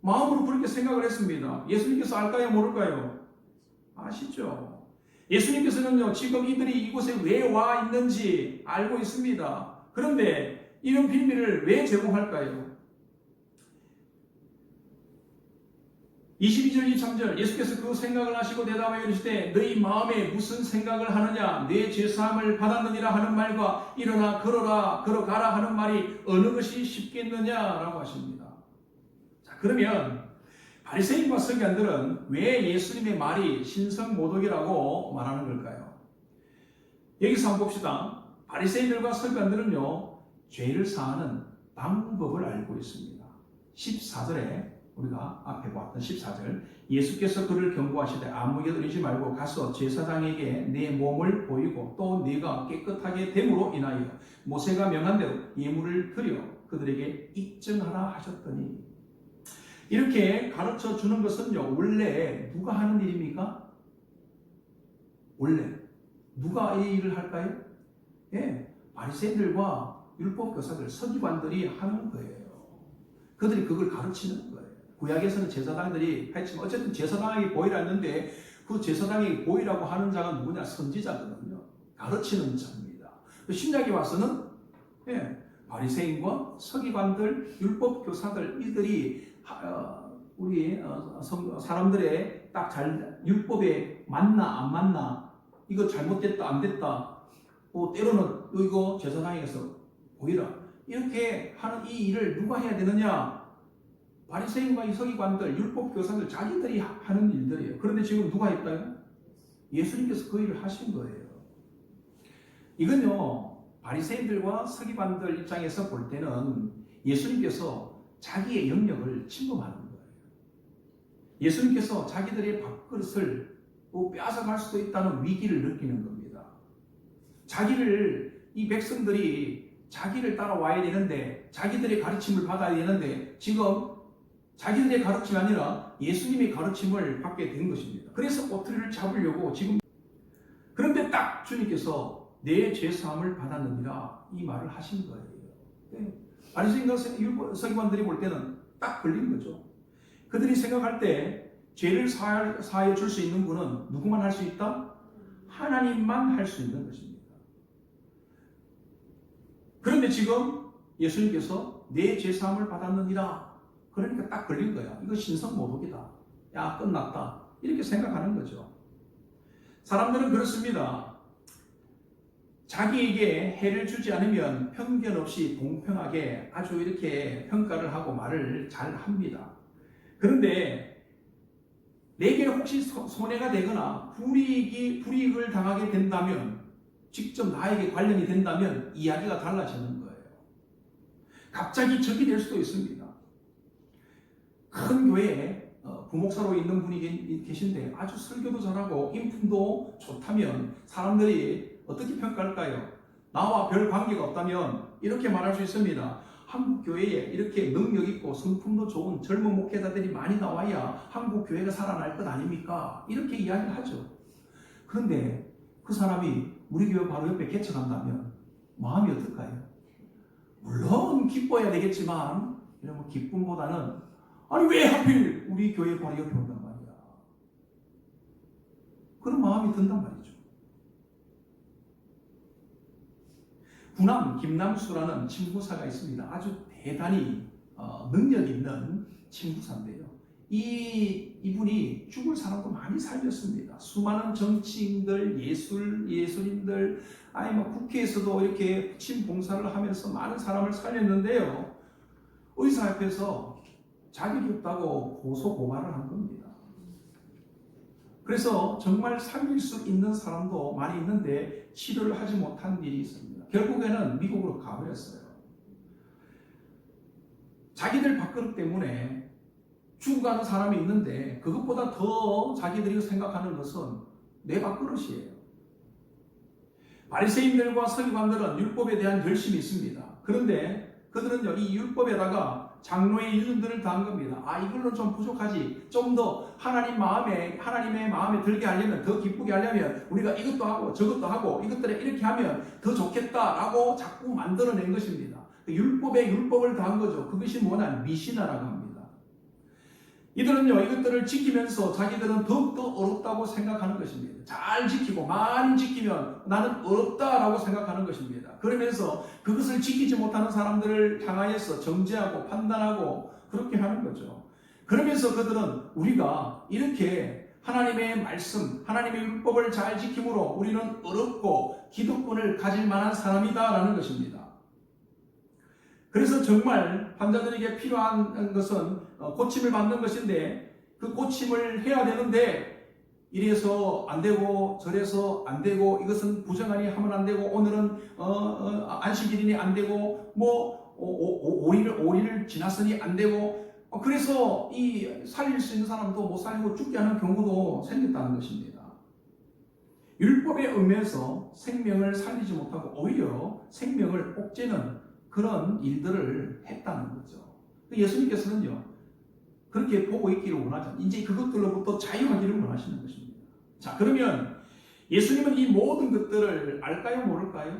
마음으로 그렇게 생각을 했습니다. 예수님께서 알까요? 모를까요? 아시죠? 예수님께서는요, 지금 이들이 이곳에 왜 와 있는지 알고 있습니다. 그런데 이런 빌미를 왜 제공할까요? 22절 23절 예수께서 그 생각을 하시고 대답하여 이르시되 너희 마음에 무슨 생각을 하느냐? 내 죄사함을 받았느니라 하는 말과 일어나 걸어라 걸어가라 하는 말이 어느 것이 쉽겠느냐라고 하십니다. 자, 그러면 바리새인과 서기관들은 왜 예수님의 말이 신성모독이라고 말하는 걸까요? 여기서 한번 봅시다. 바리새인들과 서기관들은요, 죄를 사하는 방법을 알고 있습니다. 14절에 우리가 앞에 보았던 14절 예수께서 그를 경고하시되 아무에게 이르지 말고 가서 제사장에게 내 몸을 보이고 또 네가 깨끗하게 됨으로 인하여 모세가 명한 대로 예물을 드려 그들에게 입증하라 하셨더니. 이렇게 가르쳐 주는 것은요, 원래 누가 하는 일입니까? 원래 누가 이 일을 할까요? 예, 바리새인들과 율법 교사들, 서기관들이 하는 거예요. 그들이 그걸 가르치는 거예요. 구약에서는 제사장들이 했지만 어쨌든 제사장에게 보이라 했는데 그 제사장에게 보이라고 하는 자가 누구냐? 선지자거든요. 가르치는 자입니다. 신약에 와서는 바리새인과 서기관들, 율법 교사들 이들이 우리 사람들의 딱 잘 율법에 맞나 안 맞나, 이거 잘못됐다 안 됐다, 때로는 이거 제사장에게서 보이라, 이렇게 하는 이 일을 누가 해야 되느냐? 바리새인과 이 서기관들, 율법 교사들 자기들이 하는 일들이에요. 그런데 지금 누가 했다요? 예수님께서 그 일을 하신 거예요. 이건요, 바리새인들과 서기관들 입장에서 볼 때는 예수님께서 자기의 영역을 침범하는 거예요. 예수님께서 자기들의 밥그릇을 빼앗아갈 수도 있다는 위기를 느끼는 겁니다. 이 백성들이 자기를 따라와야 되는데, 자기들의 가르침을 받아야 되는데 지금 자기들의 가르침이 아니라 예수님의 가르침을 받게 된 것입니다. 그래서 꼬투리를 잡으려고 지금. 그런데 딱 주님께서 내 죄사함을 받았느니라 이 말을 하신 거예요. 바리새인과 서기관들이 볼 때는 딱 걸린 거죠. 그들이 생각할 때 죄를 사하여 줄 수 있는 분은 누구만 할 수 있다? 하나님만 할 수 있는 것입니다. 그런데 지금 예수님께서 내 죄사함을 받았느니라, 그러니까 딱 걸린 거야. 이거 신성모독이다. 야, 끝났다. 이렇게 생각하는 거죠. 사람들은 그렇습니다. 자기에게 해를 주지 않으면 편견 없이 공평하게 아주 이렇게 평가를 하고 말을 잘 합니다. 그런데 내게 혹시 손해가 되거나 불이익을 당하게 된다면, 직접 나에게 관련이 된다면 이야기가 달라지는 거예요. 갑자기 적이 될 수도 있습니다. 큰 교회에 부목사로 있는 분이 계신데 아주 설교도 잘하고 인품도 좋다면 사람들이 어떻게 평가할까요? 나와 별 관계가 없다면 이렇게 말할 수 있습니다. 한국 교회에 이렇게 능력 있고 성품도 좋은 젊은 목회자들이 많이 나와야 한국 교회가 살아날 것 아닙니까? 이렇게 이야기를 하죠. 그런데 그 사람이 우리 교회 바로 옆에 개척한다면 마음이 어떨까요? 물론 기뻐야 되겠지만 이런 기쁨보다는 아니 왜 하필 우리 교회 바로 옆에 온단 말이야. 그런 마음이 든단 말이죠. 군함 김남수라는 친구사가 있습니다. 아주 대단히 능력 있는 친구사인데요. 이분이 죽을 사람도 많이 살렸습니다. 수많은 정치인들, 예술인들, 국회에서도 이렇게 부침 봉사를 하면서 많은 사람을 살렸는데요. 의사 앞에서 자격이 없다고 고소 고발을 한 겁니다. 그래서 정말 살릴 수 있는 사람도 많이 있는데 치료를 하지 못한 일이 있습니다. 결국에는 미국으로 가버렸어요. 자기들 밥그릇 때문에 죽어가는 사람이 있는데 그것보다 더 자기들이 생각하는 것은 내 밥그릇이에요. 바리새인들과 서기관들은 율법에 대한 열심이 있습니다. 그런데 그들은요, 이 율법에다가 장로의 일들을 다한 겁니다. 이걸로 좀 부족하지. 좀 더 하나님의 마음에 들게 하려면, 더 기쁘게 하려면 우리가 이것도 하고 저것도 하고 이것들을 이렇게 하면 더 좋겠다라고 자꾸 만들어낸 것입니다. 율법에 율법을 다한 거죠. 그것이 뭐냐? 미시나라고 합니다. 이들은요, 이것들을 지키면서 자기들은 더욱더 어렵다고 생각하는 것입니다. 잘 지키고 많이 지키면 나는 어렵다라고 생각하는 것입니다. 그러면서 그것을 지키지 못하는 사람들을 향하여서 정죄하고 판단하고 그렇게 하는 거죠. 그러면서 그들은 우리가 이렇게 하나님의 말씀, 하나님의 율법을 잘 지킴으로 우리는 어렵고 기득권을 가질 만한 사람이다라는 것입니다. 그래서 정말 환자들에게 필요한 것은 고침을 받는 것인데 그 고침을 해야 되는데 이래서 안 되고 저래서 안 되고 이것은 부정하니 하면 안 되고 오늘은 안식일이니 안 되고 뭐 오리를 지났으니 안 되고 그래서 이 살릴 수 있는 사람도 못 살리고 죽게 하는 경우도 생겼다는 것입니다. 율법에 의해서 생명을 살리지 못하고 오히려 생명을 옥죄는 그런 일들을 했다는 거죠. 예수님께서는요, 그렇게 보고 있기를 원하죠. 이제 그것들로부터 자유하기를 원하시는 것입니다. 자, 그러면 예수님은 이 모든 것들을 알까요, 모를까요?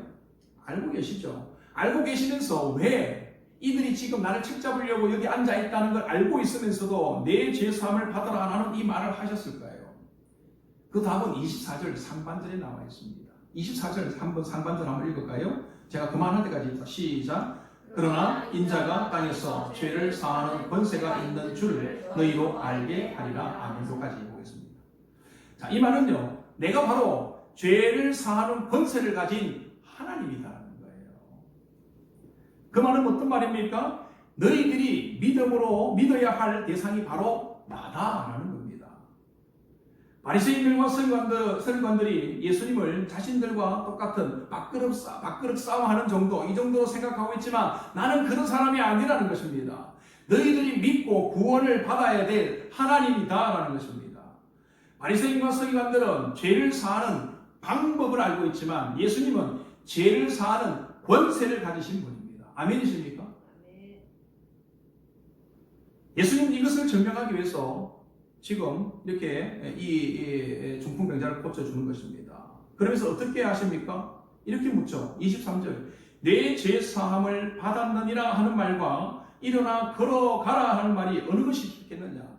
알고 계시죠. 알고 계시면서 왜 이들이 지금 나를 책잡으려고 여기 앉아 있다는 걸 알고 있으면서도 내 죄사함을 받으라 하는 이 말을 하셨을까요? 그 답은 24절 상반절에 나와 있습니다. 24절 상반절 한번 읽을까요? 제가 그만할 때까지 시작. 그러나 인자가 땅에서 죄를 사하는 권세가 있는 줄을 너희로 알게 하리라. 아멘도까지 보겠습니다. 자, 이 말은요, 내가 바로 죄를 사하는 권세를 가진 하나님이다라는 거예요. 그 말은 어떤 말입니까? 너희들이 믿음으로 믿어야 할 대상이 바로 나다라는 겁니다. 바리새인들과 서기관들이 예수님을 자신들과 똑같은 밥그릇 싸움하는 정도, 이 정도로 생각하고 있지만 나는 그런 사람이 아니라는 것입니다. 너희들이 믿고 구원을 받아야 될 하나님이다라는 것입니다. 바리새인과 서기관들은 죄를 사하는 방법을 알고 있지만 예수님은 죄를 사하는 권세를 가지신 분입니다. 아멘이십니까? 예수님 이것을 증명하기 위해서 지금 이렇게 이 중풍병자를 고쳐주는 것입니다. 그러면서 어떻게 하십니까? 이렇게 묻죠. 23절. 내 죄사함을 받았느니라 하는 말과 일어나 걸어가라 하는 말이 어느 것이 좋겠느냐?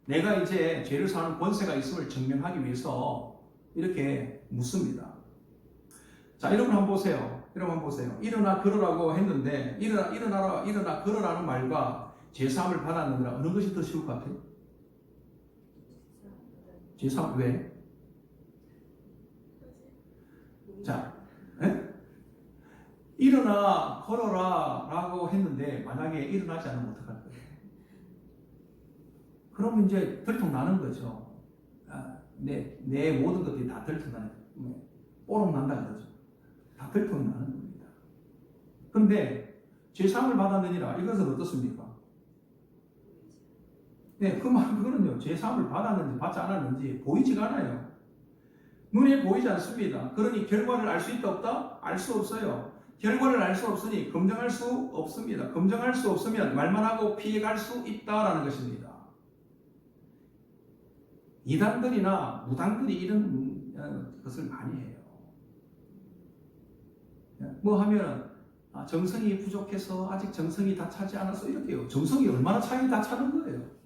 내가 이제 죄를 사하는 권세가 있음을 증명하기 위해서 이렇게 묻습니다. 자, 여러분 한번 보세요. 일어나 걸으라고 했는데 일어나 걸으라는 말과 죄사함을 받았느니라 어느 것이 더 쉬울 것 같아요? 죄사함 왜? 자, 일어나 걸어라 라고 했는데 만약에 일어나지 않으면 어떡할 거예요? 그럼 이제 들통나는 거죠. 내 모든 것들이 다 들통나는 거예요. 뽀록 난다 그러죠. 다 들통나는 겁니다. 그런데 죄사함을 받았느니라 이것은 어떻습니까? 네, 그거는요, 죄사함을 받았는지 받지 않았는지 보이지가 않아요. 눈에 보이지 않습니다. 그러니 결과를 알 수 있다 없다? 알 수 없어요. 결과를 알 수 없으니 검증할 수 없습니다. 검증할 수 없으면 말만 하고 피해갈 수 있다라는 것입니다. 이단들이나 무당들이 이런 것을 많이 해요. 뭐 하면 정성이 부족해서 아직 정성이 다 차지 않아서 이렇게요. 정성이 얼마나 차이 다 차는 거예요.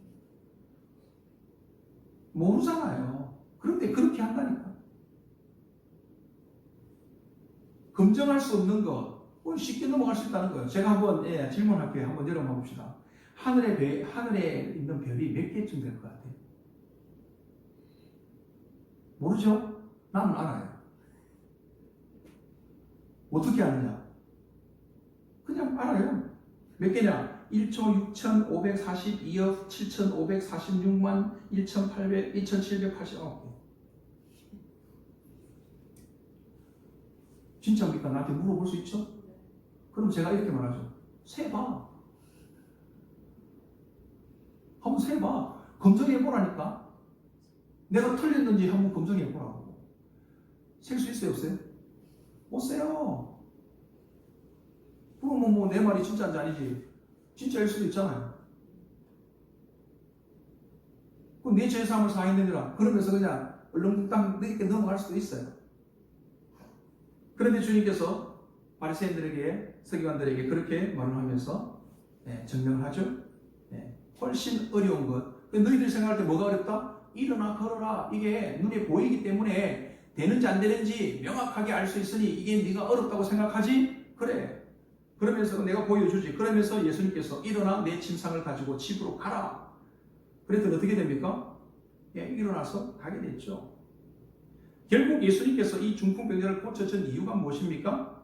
모르잖아요. 그런데 그렇게 한다니까. 검증할 수 없는 것, 쉽게 넘어갈 수 있다는 거예요. 제가 한번 질문할게요. 한번 여러분 봅시다. 하늘에 있는 별이 몇 개쯤 될 것 같아요? 모르죠? 나는 알아요. 어떻게 아느냐? 그냥 알아요. 몇 개냐? 1초 6,542억 7,546만 1,789개. 진짜입니까? 나한테 물어볼 수 있죠? 그럼 제가 이렇게 말하죠. 세봐. 한번 세봐. 검증해보라니까. 내가 틀렸는지 한번 검증해보라고. 셀 수 있어요, 없어요? 못 세요. 그러면 뭐 내 말이 진짜인지 아니지. 진짜일 수도 있잖아요. 그럼 내 죄사함을 사했느니라. 그러면서 그냥 얼렁뚱땅 이렇게 넘어갈 수도 있어요. 그런데 주님께서 바리새인들에게, 서기관들에게 그렇게 말을 하면서 증명을 하죠. 훨씬 어려운 것. 너희들 생각할 때 뭐가 어렵다? 일어나 걸어라. 이게 눈에 보이기 때문에 되는지 안 되는지 명확하게 알 수 있으니 이게 네가 어렵다고 생각하지? 그래. 그러면서 내가 보여주지. 그러면서 예수님께서 일어나 내 침상을 가지고 집으로 가라. 그랬더니 어떻게 됩니까? 일어나서 가게 됐죠. 결국 예수님께서 이 중풍병자를 고쳐준 이유가 무엇입니까?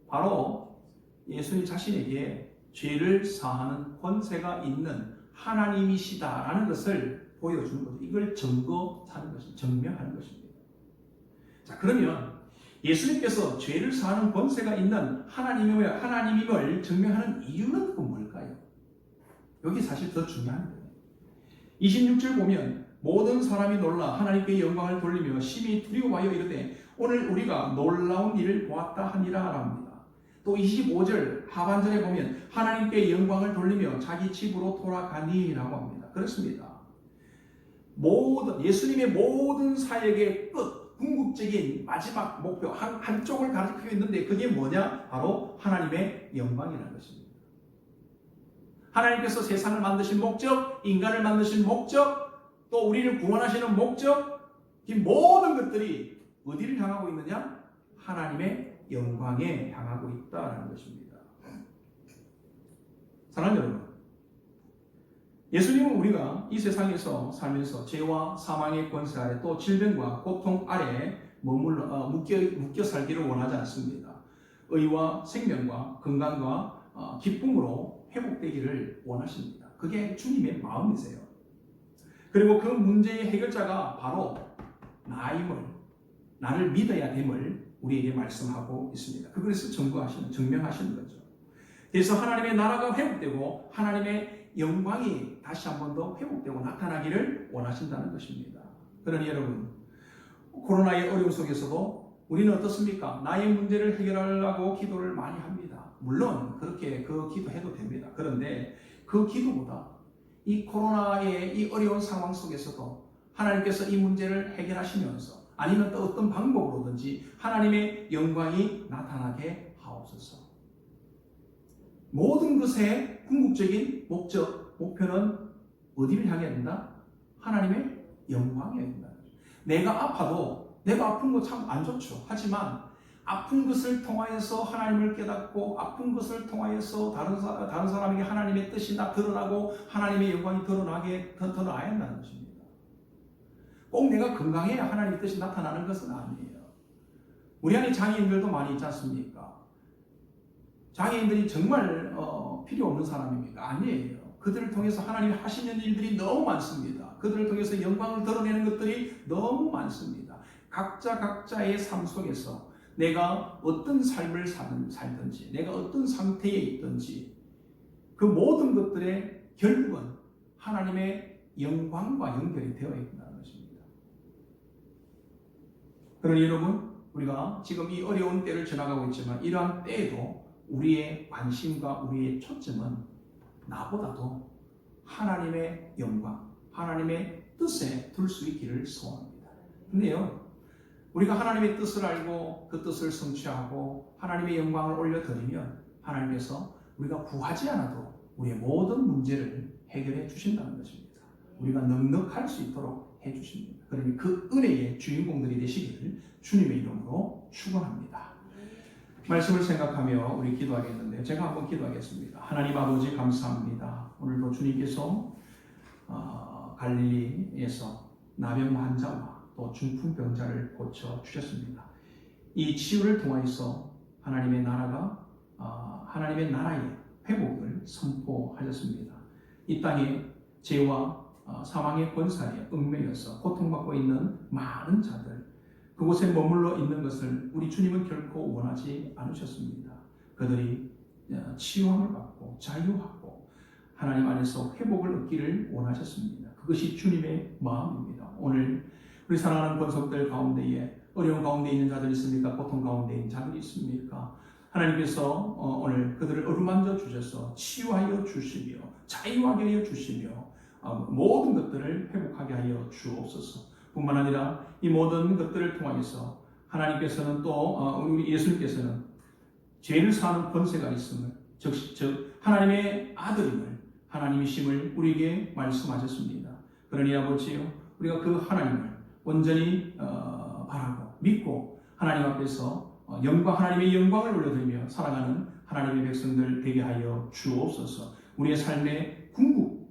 바로 예수님 자신에게 죄를 사하는 권세가 있는 하나님이시다라는 것을 보여주는 거죠. 이걸 증거하는 것입니다. 증명하는 것입니다. 자, 그러면 예수님께서 죄를 사하는 권세가 있는 하나님임을 증명하는 이유는 뭘까요? 여기 사실 더 중요한 거예요. 26절 보면 모든 사람이 놀라 하나님께 영광을 돌리며 심히 두려워하여 이르되 오늘 우리가 놀라운 일을 보았다 하니라 합니다. 또 25절 하반절에 보면 하나님께 영광을 돌리며 자기 집으로 돌아가니라고 합니다. 그렇습니다. 예수님의 모든 사역의 끝, 궁극적인 마지막 목표 한쪽을 가리키고 있는데 그게 뭐냐? 바로 하나님의 영광이라는 것입니다. 하나님께서 세상을 만드신 목적, 인간을 만드신 목적, 또 우리를 구원하시는 목적, 이 모든 것들이 어디를 향하고 있느냐? 하나님의 영광에 향하고 있다는 것입니다. 사랑하는 여러분, 예수님은 우리가 이 세상에서 살면서 죄와 사망의 권세 아래 또 질병과 고통 아래 묶여 살기를 원하지 않습니다. 의와 생명과 건강과 기쁨으로 회복되기를 원하십니다. 그게 주님의 마음이세요. 그리고 그 문제의 해결자가 바로 나를 믿어야 됨을 우리에게 말씀하고 있습니다. 그것을 증명하시는 거죠. 그래서 하나님의 나라가 회복되고 하나님의 영광이 다시 한 번 더 회복되고 나타나기를 원하신다는 것입니다. 그러니 여러분, 코로나의 어려움 속에서도 우리는 어떻습니까? 나의 문제를 해결하려고 기도를 많이 합니다. 물론 그렇게 그 기도해도 됩니다. 그런데 그 기도보다 이 코로나의 이 어려운 상황 속에서도 하나님께서 이 문제를 해결하시면서 아니면 또 어떤 방법으로든지 하나님의 영광이 나타나게 하옵소서. 모든 것의 궁극적인 목표는 어디를 향해야 된다? 하나님의 영광이어야 된다. 내가 아파도 내가 아픈 거 참 안 좋죠. 하지만 아픈 것을 통하여서 하나님을 깨닫고 아픈 것을 통하여서 다른 사람에게 하나님의 뜻이 드러나고 하나님의 영광이 더 나아야 한다는 것입니다. 꼭 내가 건강해야 하나님의 뜻이 나타나는 것은 아니에요. 우리 안에 장애인들도 많이 있지 않습니까? 장애인들이 정말 필요 없는 사람입니까? 아니에요. 그들을 통해서 하나님이 하시는 일들이 너무 많습니다. 그들을 통해서 영광을 드러내는 것들이 너무 많습니다. 각자의 삶 속에서 내가 어떤 삶을 살든지 내가 어떤 상태에 있든지 그 모든 것들의 결국은 하나님의 영광과 연결이 되어 있다는 것입니다. 그러니 여러분, 우리가 지금 이 어려운 때를 지나가고 있지만 이러한 때에도 우리의 관심과 우리의 초점은 나보다도 하나님의 영광, 하나님의 뜻에 둘 수 있기를 소원합니다. 근데요, 우리가 하나님의 뜻을 알고 그 뜻을 성취하고 하나님의 영광을 올려드리면 하나님께서 우리가 구하지 않아도 우리의 모든 문제를 해결해 주신다는 것입니다. 우리가 넉넉할 수 있도록 해 주십니다. 그러니 그 은혜의 주인공들이 되시기를 주님의 이름으로 축원합니다. 말씀을 생각하며 우리 기도하겠는데요. 제가 한번 기도하겠습니다. 하나님 아버지 감사합니다. 오늘도 주님께서 갈릴리에서 나병 환자와 또 중풍병자를 고쳐 주셨습니다. 이 치유를 통하여서 하나님의 나라가 하나님의 나라의 회복을 선포하셨습니다. 이 땅에 죄와 사망의 권세에 얽매여서 고통받고 있는 많은 자들, 그곳에 머물러 있는 것을 우리 주님은 결코 원하지 않으셨습니다. 그들이 치유함을 받고 자유하고 하나님 안에서 회복을 얻기를 원하셨습니다. 그것이 주님의 마음입니다. 오늘 우리 사랑하는 권속들 가운데에 어려운 가운데 있는 자들이 있습니까? 고통 가운데 있는 자들이 있습니까? 하나님께서 오늘 그들을 어루만져 주셔서 치유하여 주시며 자유하게 하여 주시며 모든 것들을 회복하게 하여 주옵소서. 뿐만 아니라 이 모든 것들을 통하여서 하나님께서는 또 우리 예수님께서는 죄를 사하는 권세가 있음을 즉 하나님의 아들임을 하나님이심을 우리에게 말씀하셨습니다. 그러니 아버지요, 우리가 그 하나님을 온전히 바라고 믿고 하나님 앞에서 하나님의 영광을 올려드리며 살아가는 하나님의 백성들 되게 하여 주옵소서. 우리의 삶의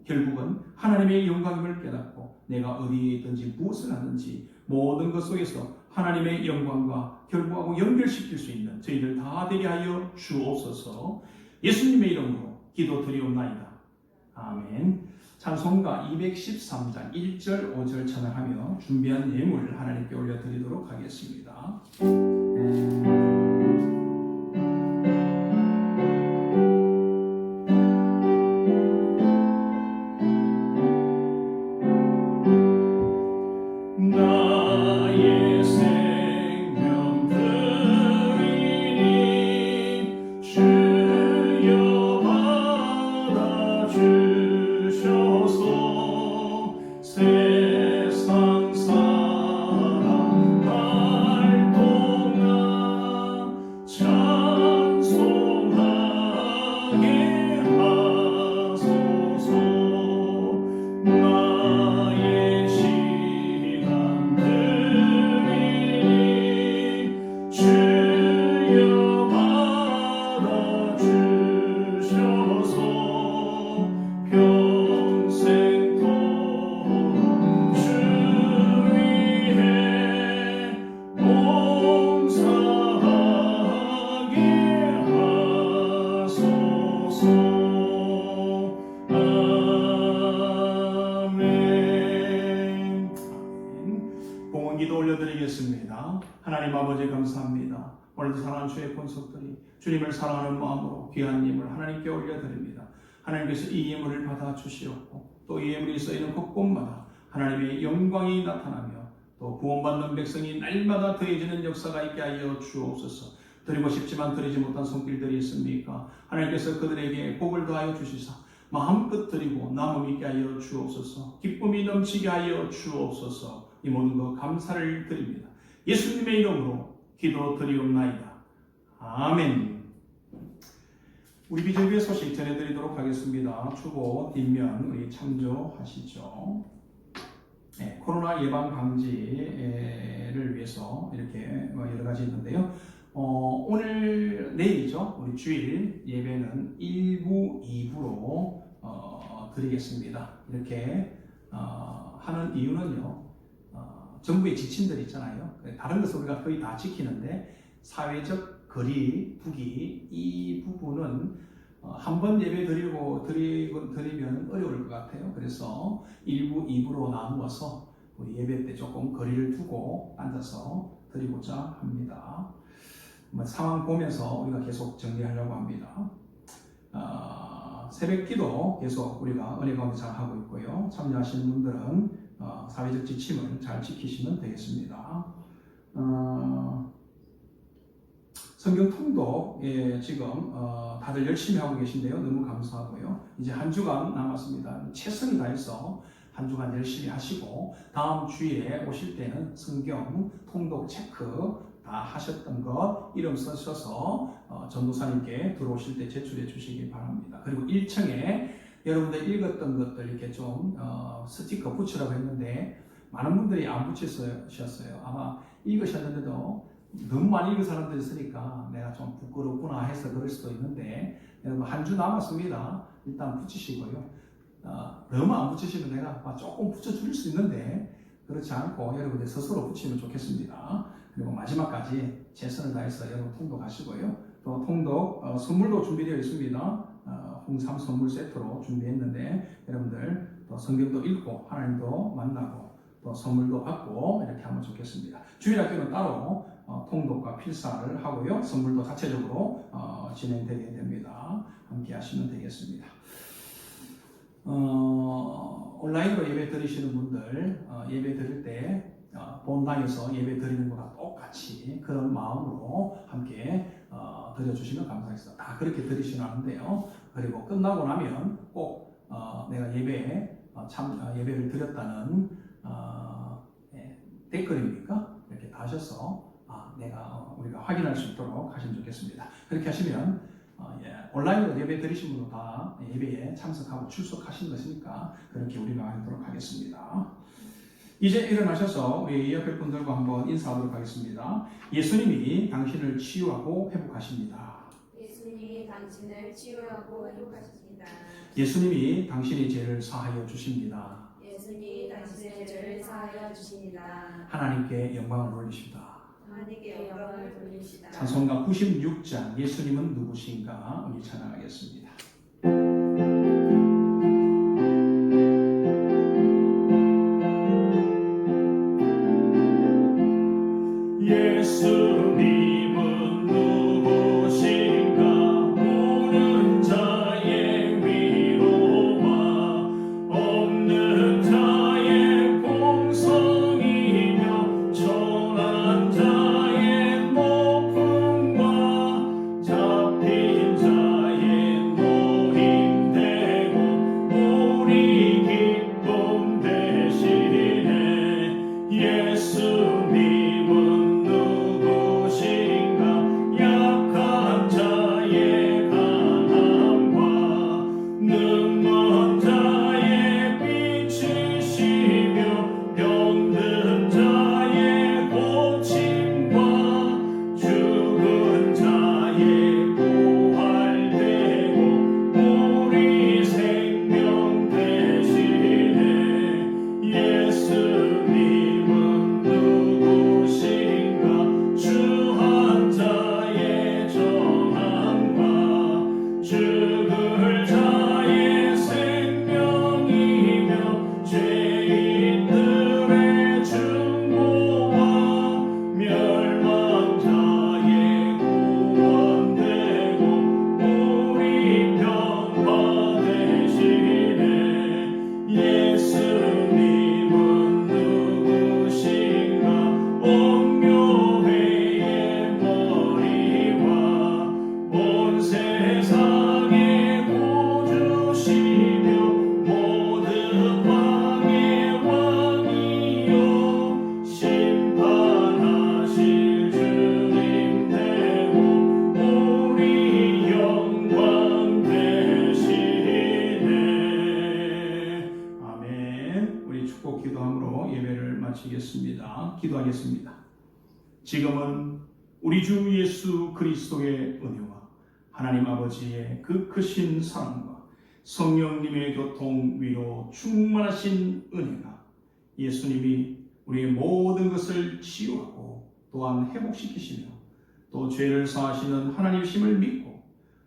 결국은 하나님의 영광임을 깨닫고 내가 어디에 있든지 무엇을 하든지 모든 것 속에서 하나님의 영광과 결국하고 연결시킬 수 있는 저희들 다 되게 하여 주옵소서. 예수님의 이름으로 기도드리옵나이다. 아멘. 찬송가 213장 1절 5절 찬양하며 준비한 예물을 하나님께 올려드리도록 하겠습니다. 나의 생명 드리니 주여 받아주셔서 세상 살아갈 동안 찬송하게 하소서. 나의 시간 드리니 주여 받아주셔서 평생토록 주 위에 봉사하게 하소서. 아멘. 봉헌 기도 올려드리겠습니다. 하나님 아버지 감사합니다. 오늘도 사랑하는 주의 본속들이 주님을 사랑하는 마음으로 귀한 예물 하나님께 올려드립니다. 하나님께서 이 예물을 받아주시옵고 또 이 예물이 쓰이는 곳곳마다 하나님의 영광이 나타나며 또 구원받는 백성이 날마다 더해지는 역사가 있게 하여 주옵소서. 드리고 싶지만 드리지 못한 손길들이 있습니까? 하나님께서 그들에게 복을 더하여 주시사 마음껏 드리고 남음 있게 하여 주옵소서. 기쁨이 넘치게 하여 주옵소서. 이 모든 것 감사를 드립니다. 예수님의 이름으로 기도드리옵나이다. 아멘. 우리 비전교회 소식 전해드리도록 하겠습니다. 추보 뒷면 우리 참조하시죠. 네, 코로나 예방 방지를 위해서 이렇게 여러 가지 있는데요. 오늘 내일이죠. 우리 주일 예배는 1부, 2부로 드리겠습니다. 이렇게 하는 이유는요. 정부의 지침들 있잖아요. 다른 것을 우리가 거의 다 지키는데 사회적 거리 두기 이 부분은 한 번 예배 드리면 어려울 것 같아요. 그래서 1부, 2부로 나누어서 우리 예배 때 조금 거리를 두고 앉아서 드리고자 합니다. 상황 보면서 우리가 계속 정리하려고 합니다. 새벽 기도 계속 우리가 은혜 가운데 잘 하고 있고요. 참여하시는 분들은 사회적 지침을 잘 지키시면 되겠습니다. 성경 통독 지금 다들 열심히 하고 계신데요. 너무 감사하고요. 이제 한 주간 남았습니다. 최선을 다해서 한 주간 열심히 하시고 다음 주일에 오실 때는 성경 통독 체크 다 하셨던 것 이름 써셔서 전도사님께 들어오실 때 제출해 주시기 바랍니다. 그리고 1층에 여러분들 읽었던 것들 이렇게 좀 스티커 붙이라고 했는데 많은 분들이 안 붙이셨어요. 아마 읽으셨는데도 너무 많이 읽은 사람들이 있으니까 내가 좀 부끄럽구나 해서 그럴 수도 있는데 여러분 한 주 남았습니다. 일단 붙이시고요. 너무 안 붙이시면 내가 조금 붙여줄 수 있는데 그렇지 않고 여러분들 스스로 붙이면 좋겠습니다. 그리고 마지막까지 최선을 다해서 여러분 통독하시고요. 또 통독 선물도 준비되어 있습니다. 홍삼 선물 세트로 준비했는데 여러분들 또 성경도 읽고 하나님도 만나고 또 선물도 받고 이렇게 하면 좋겠습니다. 주일학교는 따로 통독과 필사를 하고요. 선물도 자체적으로 진행되게 됩니다. 함께 하시면 되겠습니다. 온라인으로 예배 드리시는 분들 예배 드릴 때 본당에서 예배 드리는 것과 똑같이 그런 마음으로 함께 드려주시면 감사하겠습니다. 다 그렇게 드리시는데요. 그리고 끝나고 나면 꼭 내가 예배를 드렸다는 댓글입니까? 이렇게 다셔서 우리가 확인할 수 있도록 하시면 좋겠습니다. 그렇게 하시면 온라인으로 예배 드리신 분도 다 예배에 참석하고 출석하신 것이니까 그렇게 우리가 하도록 하겠습니다. 이제 일어나셔서 우리 옆에 분들과 한번 인사하도록 하겠습니다. 예수님이 당신을 치유하고 회복하십니다. 예수님이 당신을 치유하고 회복하십니다. 예수님이 당신의 죄를 사하여 주십니다. 예수님이 당신의 죄를 사하여 주십니다. 하나님께 영광을 돌리십니다. 하나님께 영광을 돌리시다. 찬송가 96장 예수님은 누구신가 우리 찬양하겠습니다. 예수님은 누구신가 모르는 자의 위로와 없는 자의 공성이며 천한 자의 높음과 잡힌 자의 노임되고 우리 기쁨 되시네. 예수님은 약한 자의 강함과 능한 자의 빛이시며 병든 자의 고침과 죽은 자의 부활되고 우리 생명 되시네. 예수님은 누구신가 주한 자의 정함과 죽을 자의 생명이며 죄인들의 중보와 멸망 자의 구원되고 우리 평화 되시네. 예수님은 누구신가 옹묘회의 머리와 온 세상의 구주시며 모든 왕의 왕이요 심판하실 주님 되고 우리 영광 되시네. 아멘. 우리 축복 기도함으로 예배를 마치겠습니다. 기도하겠습니다. 지금은 우리 주 예수 그리스도의 은혜와 하나님 아버지의 그 크신 사랑과 성령님의 교통 위로 충만하신 은혜가 예수님이 우리의 모든 것을 치유하고 또한 회복시키시며 또 죄를 사하시는 하나님이심을 믿고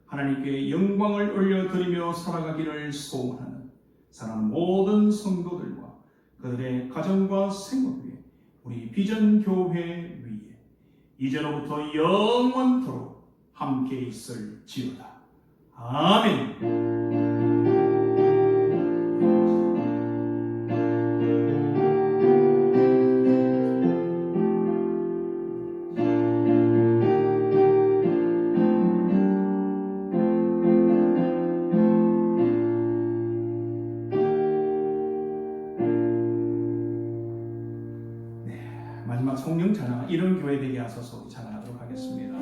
하나님께 영광을 올려드리며 살아가기를 소원하는 사랑하는 모든 성도들과 그들의 가정과 생활 위에 우리 비전 교회 위에 이제로부터 영원토록 함께 있을지어다. 아멘. 마지막 성령 찬양 이런 교회 되게 하소서 찬양하도록 하겠습니다.